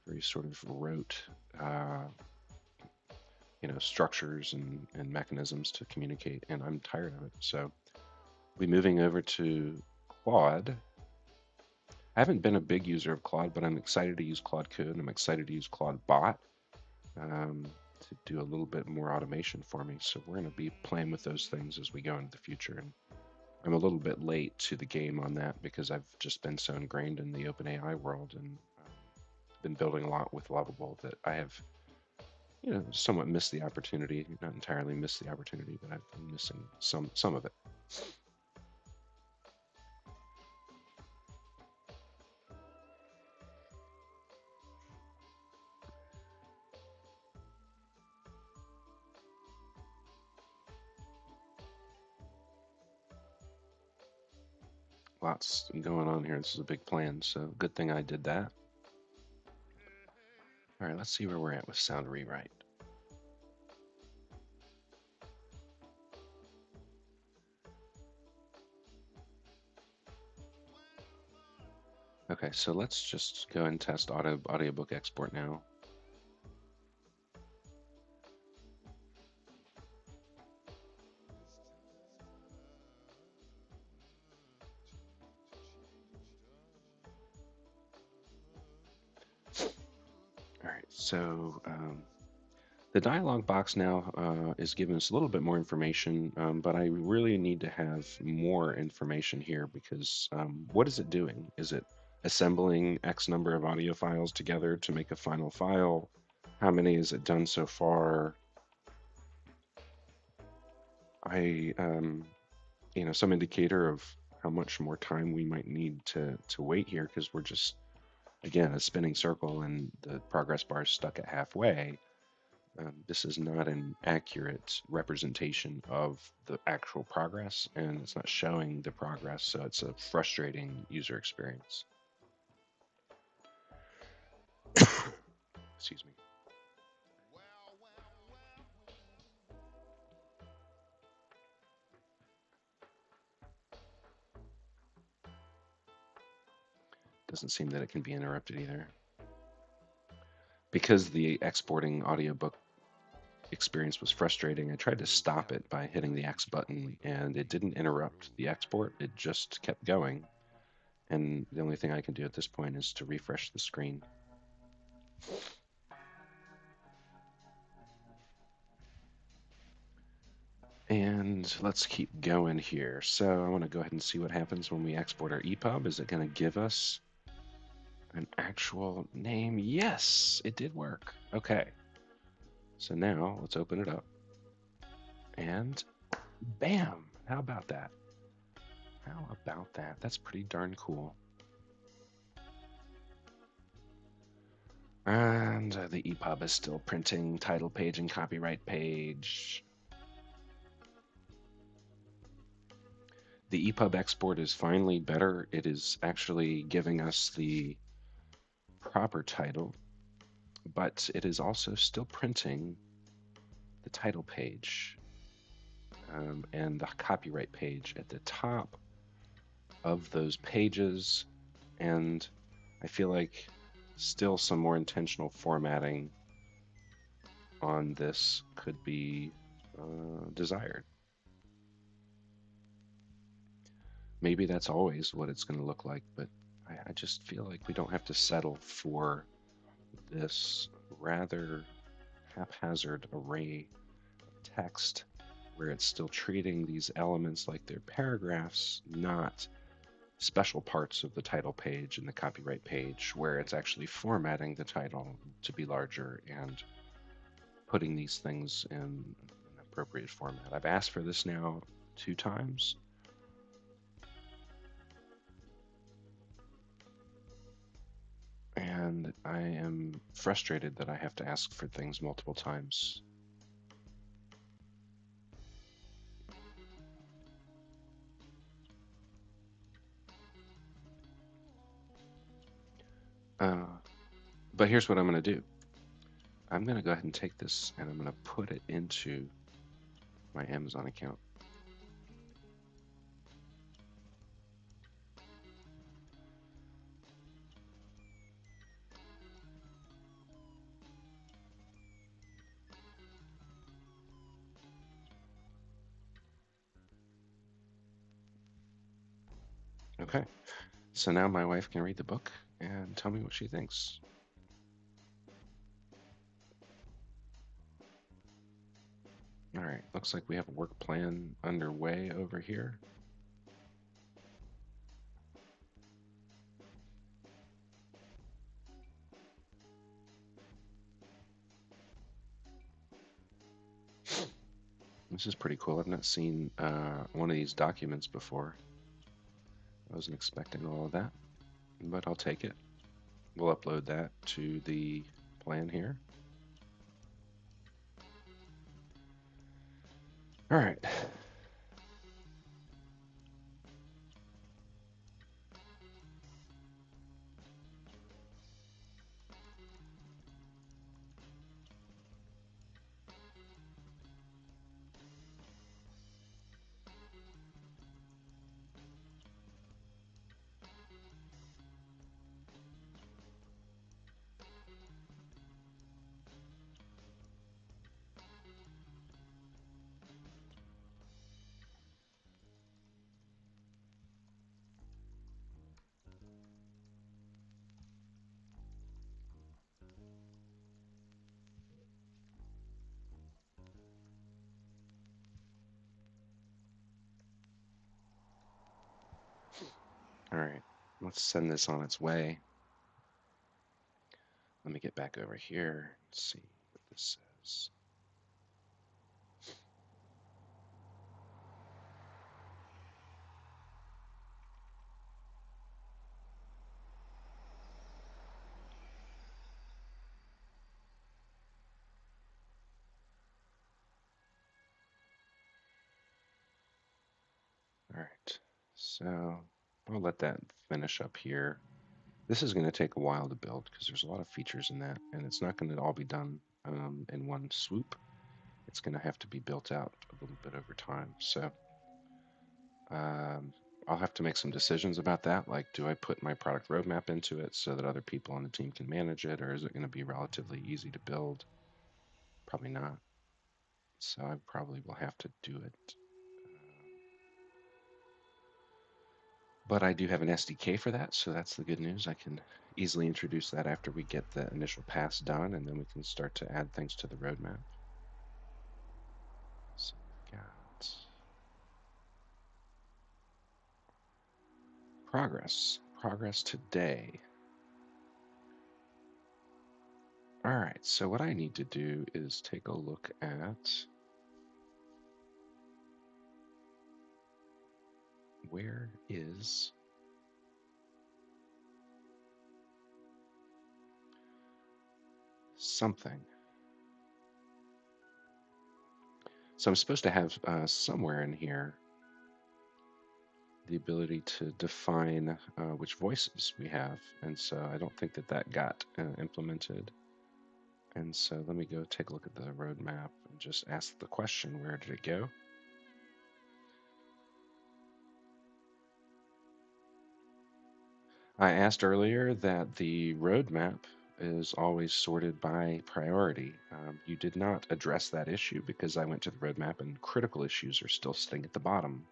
very sort of rote, uh, structures and mechanisms to communicate, and I'm tired of it. So we're moving over to Claude. I haven't been a big user of Claude, but I'm excited to use Claude Code, and I'm excited to use Claude Bot to do a little bit more automation for me. So we're going to be playing with those things as we go into the future. And I'm a little bit late to the game on that because I've just been so ingrained in the OpenAI world and been building a lot with Lovable that I have, somewhat missed the opportunity. Not entirely missed the opportunity, but I've been missing some of it. Lots going on here. This is a big plan, so good thing I did that. All right, let's see where we're at with sound rewrite. Okay, so let's just go and test audiobook export now. So the dialog box now is giving us a little bit more information, but I really need to have more information here because what is it doing? Is it assembling X number of audio files together to make a final file? How many has it done so far? I, some indicator of how much more time we might need to wait here because we're just, again, a spinning circle and the progress bar is stuck at halfway. This is not an accurate representation of the actual progress, and it's not showing the progress, so it's a frustrating user experience. Excuse me. Doesn't seem that it can be interrupted either. Because the exporting audiobook experience was frustrating, I tried to stop it by hitting the X button, and it didn't interrupt the export. It just kept going. And the only thing I can do at this point is to refresh the screen. And let's keep going here. So I want to go ahead and see what happens when we export our EPUB. Is it going to give us an actual name? Yes, it did work. Okay. So now let's open it up. And bam! How about that? How about that? That's pretty darn cool. And the EPUB is still printing title page and copyright page. The EPUB export is finally better. It is actually giving us the proper title, but it is also still printing the title page and the copyright page at the top of those pages. And I feel like still some more intentional formatting on this could be desired. Maybe that's always what it's going to look like, but I just feel like we don't have to settle for this rather haphazard array of text where it's still treating these elements like they're paragraphs, not special parts of the title page and the copyright page, where it's actually formatting the title to be larger and putting these things in an appropriate format. I've asked for this now 2 times. And I am frustrated that I have to ask for things multiple times. But here's what I'm going to do. I'm going to go ahead and take this and I'm going to put it into my Amazon account. Okay, so now my wife can read the book and tell me what she thinks. All right, looks like we have a work plan underway over here. This is pretty cool. I've not seen one of these documents before. I wasn't expecting all of that, but I'll take it. We'll upload that to the plan here. All right. All right, let's send this on its way. Let me get back over here and see what this says. All right, so I'll let that finish up here. This is going to take a while to build because there's a lot of features in that, and it's not going to all be done in one swoop. It's going to have to be built out a little bit over time. So I'll have to make some decisions about that. Like, do I put my product roadmap into it so that other people on the team can manage it, or is it going to be relatively easy to build? Probably not. So I probably will have to do it. But I do have an SDK for that, so that's the good news. I can easily introduce that after we get the initial pass done, and then we can start to add things to the roadmap. So we've got progress today. All right, so what I need to do is take a look at where is something. So I'm supposed to have somewhere in here the ability to define which voices we have, and so I don't think that that got implemented. And so let me go take a look at the roadmap and just ask the question, where did it go? I asked earlier that the roadmap is always sorted by priority. You did not address that issue because I went to the roadmap and critical issues are still sitting at the bottom.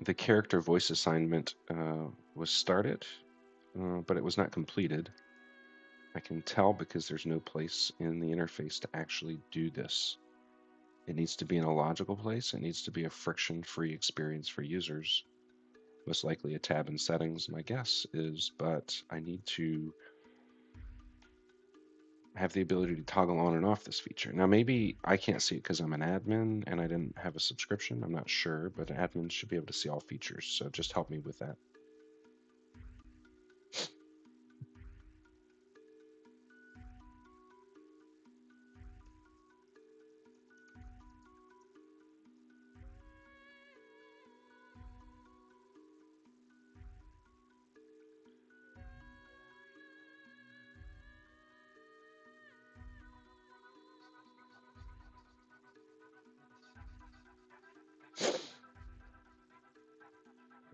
The character voice assignment was started, but it was not completed. I can tell because there's no place in the interface to actually do this. It needs to be in a logical place. It needs to be a friction-free experience for users. Most likely a tab in settings, my guess is, but I need to have the ability to toggle on and off this feature. Now, maybe I can't see it because I'm an admin and I didn't have a subscription. I'm not sure, but admins should be able to see all features. So just help me with that.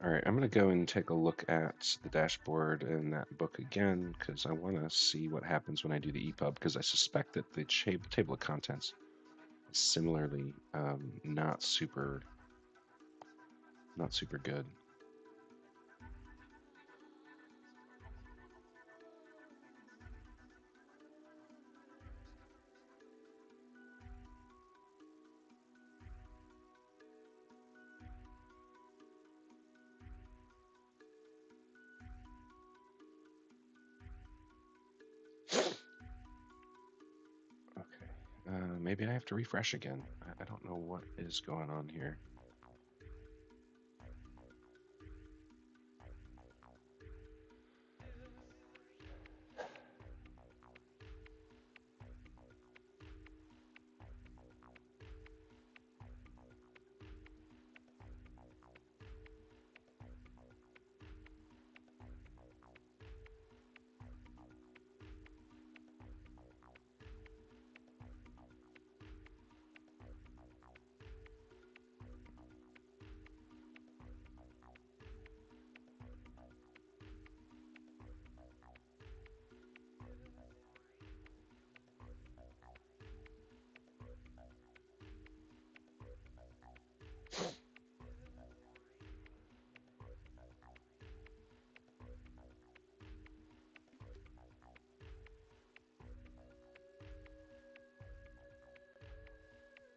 All right, I'm going to go and take a look at the dashboard in that book again because I want to see what happens when I do the EPUB because I suspect that the table of contents is similarly not super good. Maybe I have to refresh again. I don't know what is going on here.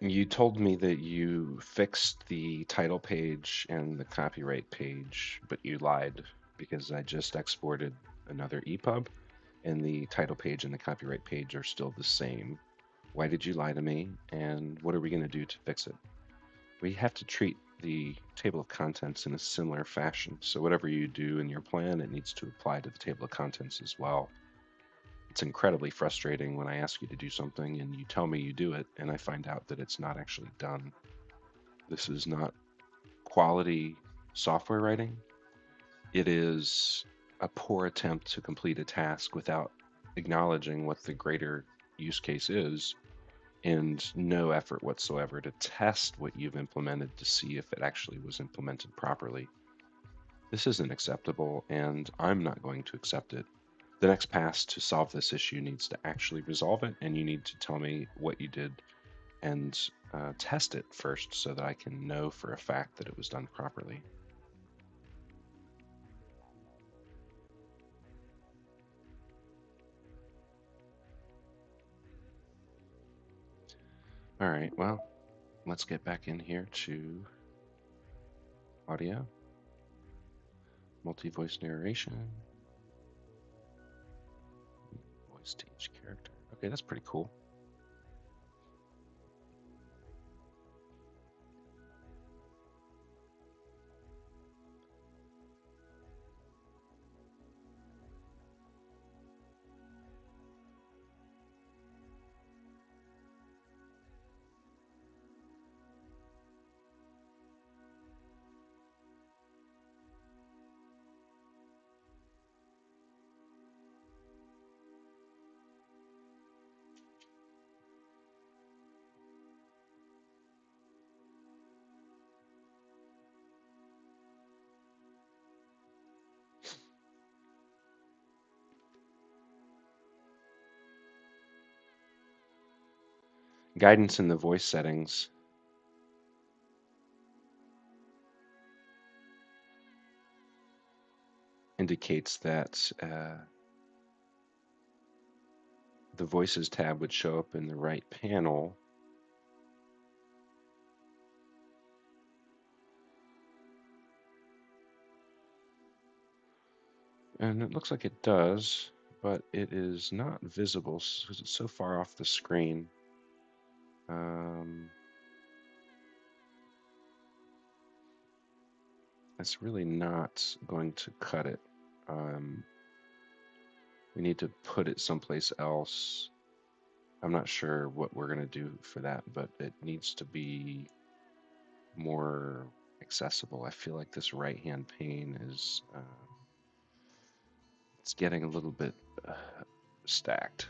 You told me that you fixed the title page and the copyright page, but you lied because I just exported another EPUB and the title page and the copyright page are still the same. Why did you lie to me? And what are we going to do to fix it? We have to treat the table of contents in a similar fashion. So whatever you do in your plan, it needs to apply to the table of contents as well. It's incredibly frustrating when I ask you to do something and you tell me you do it and I find out that it's not actually done. This is not quality software writing. It is a poor attempt to complete a task without acknowledging what the greater use case is and no effort whatsoever to test what you've implemented to see if it actually was implemented properly. This isn't acceptable, and I'm not going to accept it. The next pass to solve this issue needs to actually resolve it, and you need to tell me what you did and test it first so that I can know for a fact that it was done properly. All right, well, let's get back in here to audio, multi-voice narration, voice to each character. Okay, that's pretty cool. Guidance in the voice settings indicates that the Voices tab would show up in the right panel. And it looks like it does, but it is not visible because it's so far off the screen. That's really not going to cut it. We need to put it someplace else. I'm not sure what we're going to do for that, but it needs to be more accessible. I feel like this right-hand pane is it's getting a little bit stacked.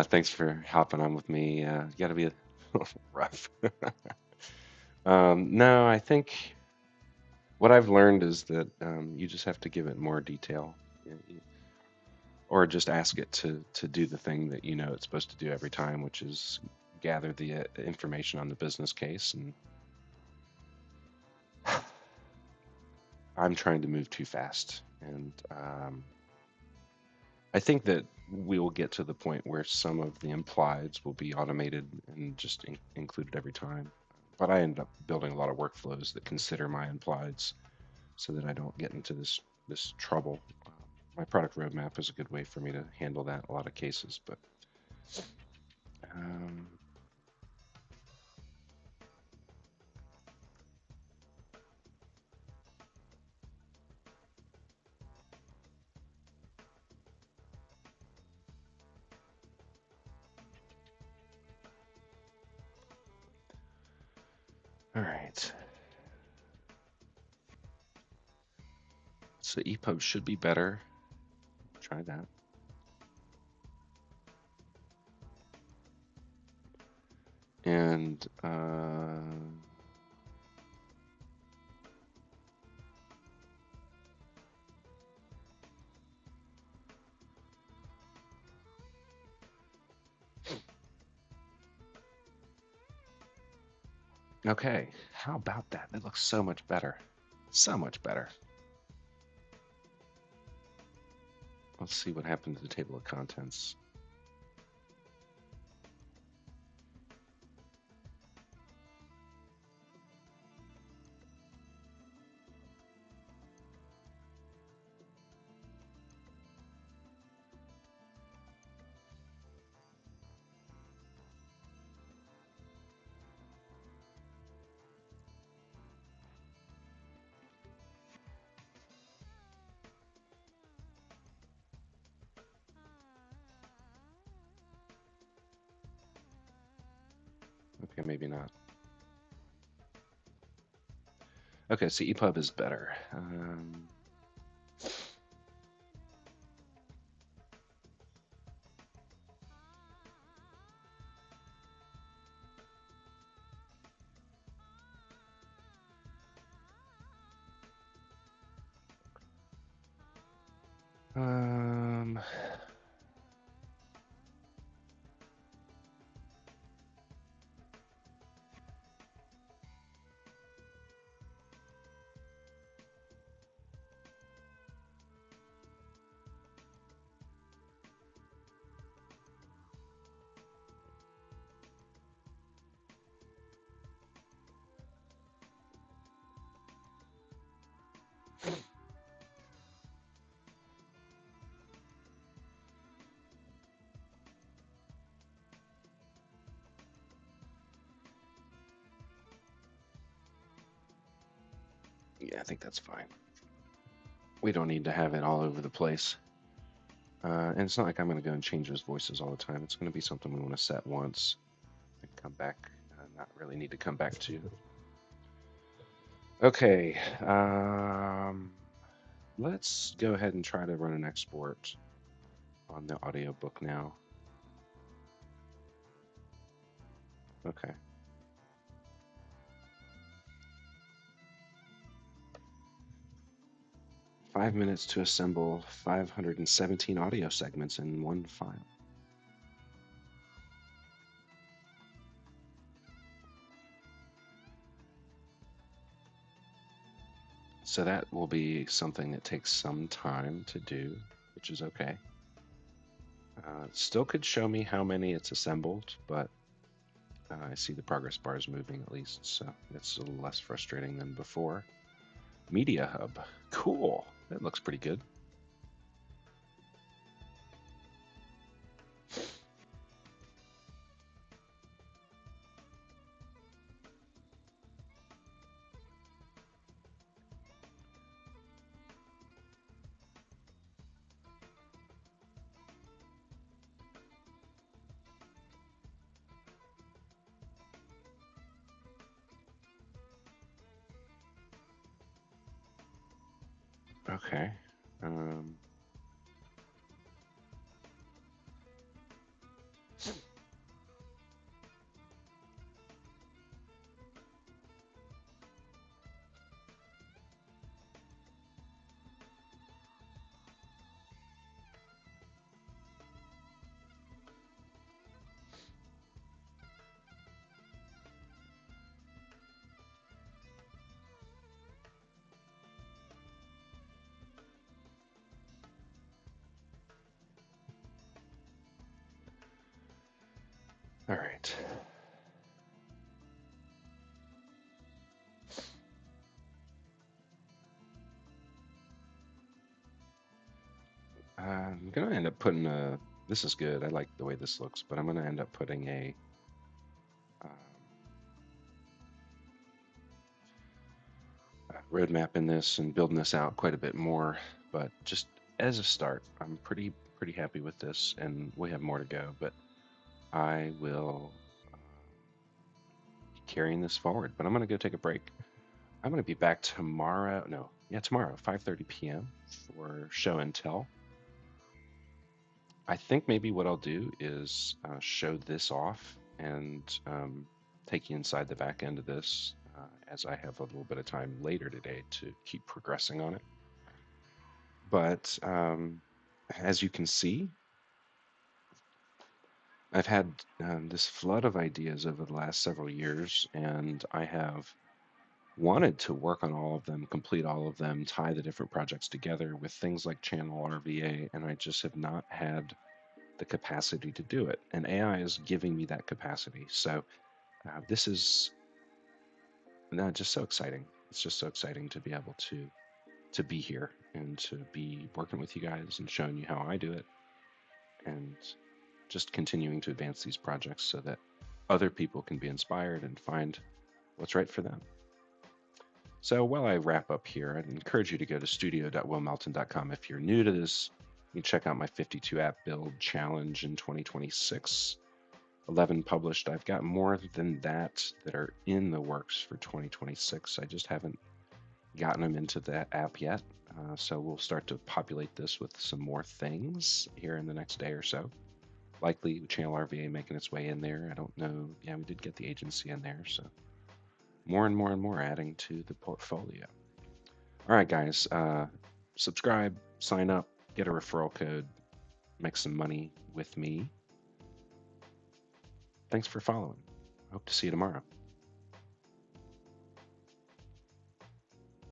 Thanks for hopping on with me. You got to be a little rough. No, I think what I've learned is that you just have to give it more detail, or just ask it to do the thing that you know it's supposed to do every time, which is gather the information on the business case. And I'm trying to move too fast, and I think that we will get to the point where some of the implieds will be automated and just included every time. But I end up building a lot of workflows that consider my implieds so that I don't get into this trouble. My product roadmap is a good way for me to handle that in a lot of cases. But um, all right. So EPUB should be better. Try that. And Okay, how about that? That looks so much better. So much better. Let's see what happened to the table of contents. Okay, maybe not. Okay, so EPUB is better. Um, yeah, I think that's fine. We don't need to have it all over the place. And it's not like I'm going to go and change those voices all the time. It's going to be something we want to set once and come back, not really need to come back to. Okay, let's go ahead and try to run an export on the audiobook now. Okay. 5 minutes to assemble 517 audio segments in one file. So that will be something that takes some time to do, which is okay. Still could show me how many it's assembled, but I see the progress bars moving at least, so it's a little less frustrating than before. Media Hub. Cool. That looks pretty good. Okay. All right. I'm gonna end up putting a. This is good. I like the way this looks, but I'm gonna end up putting um, a roadmap in this and building this out quite a bit more. But just as a start, I'm pretty happy with this, and we have more to go. But I will be carrying this forward. But I'm gonna go take a break. I'm gonna be back tomorrow. No, yeah, tomorrow, 5:30 p.m. for show and tell. I think maybe what I'll do is show this off and take you inside the back end of this as I have a little bit of time later today to keep progressing on it. But as you can see, I've had this flood of ideas over the last several years, and I have wanted to work on all of them, complete all of them, tie the different projects together with things like Channel RVA, and I just have not had the capacity to do it. And AI is giving me that capacity. So this is just so exciting. It's just so exciting to be able to be here and to be working with you guys and showing you how I do it, and just continuing to advance these projects so that other people can be inspired and find what's right for them. So while I wrap up here, I'd encourage you to go to studio.willmelton.com. If you're new to this, you can check out my 52 app build challenge in 2026. 11 published. I've got more than that are in the works for 2026. I just haven't gotten them into that app yet. So we'll start to populate this with some more things here in the next day or so. Likely Channel RVA making its way in there. I don't know. Yeah, we did get the agency in there. So more and more and more adding to the portfolio. All right, guys. Subscribe, sign up, get a referral code, make some money with me. Thanks for following. Hope to see you tomorrow.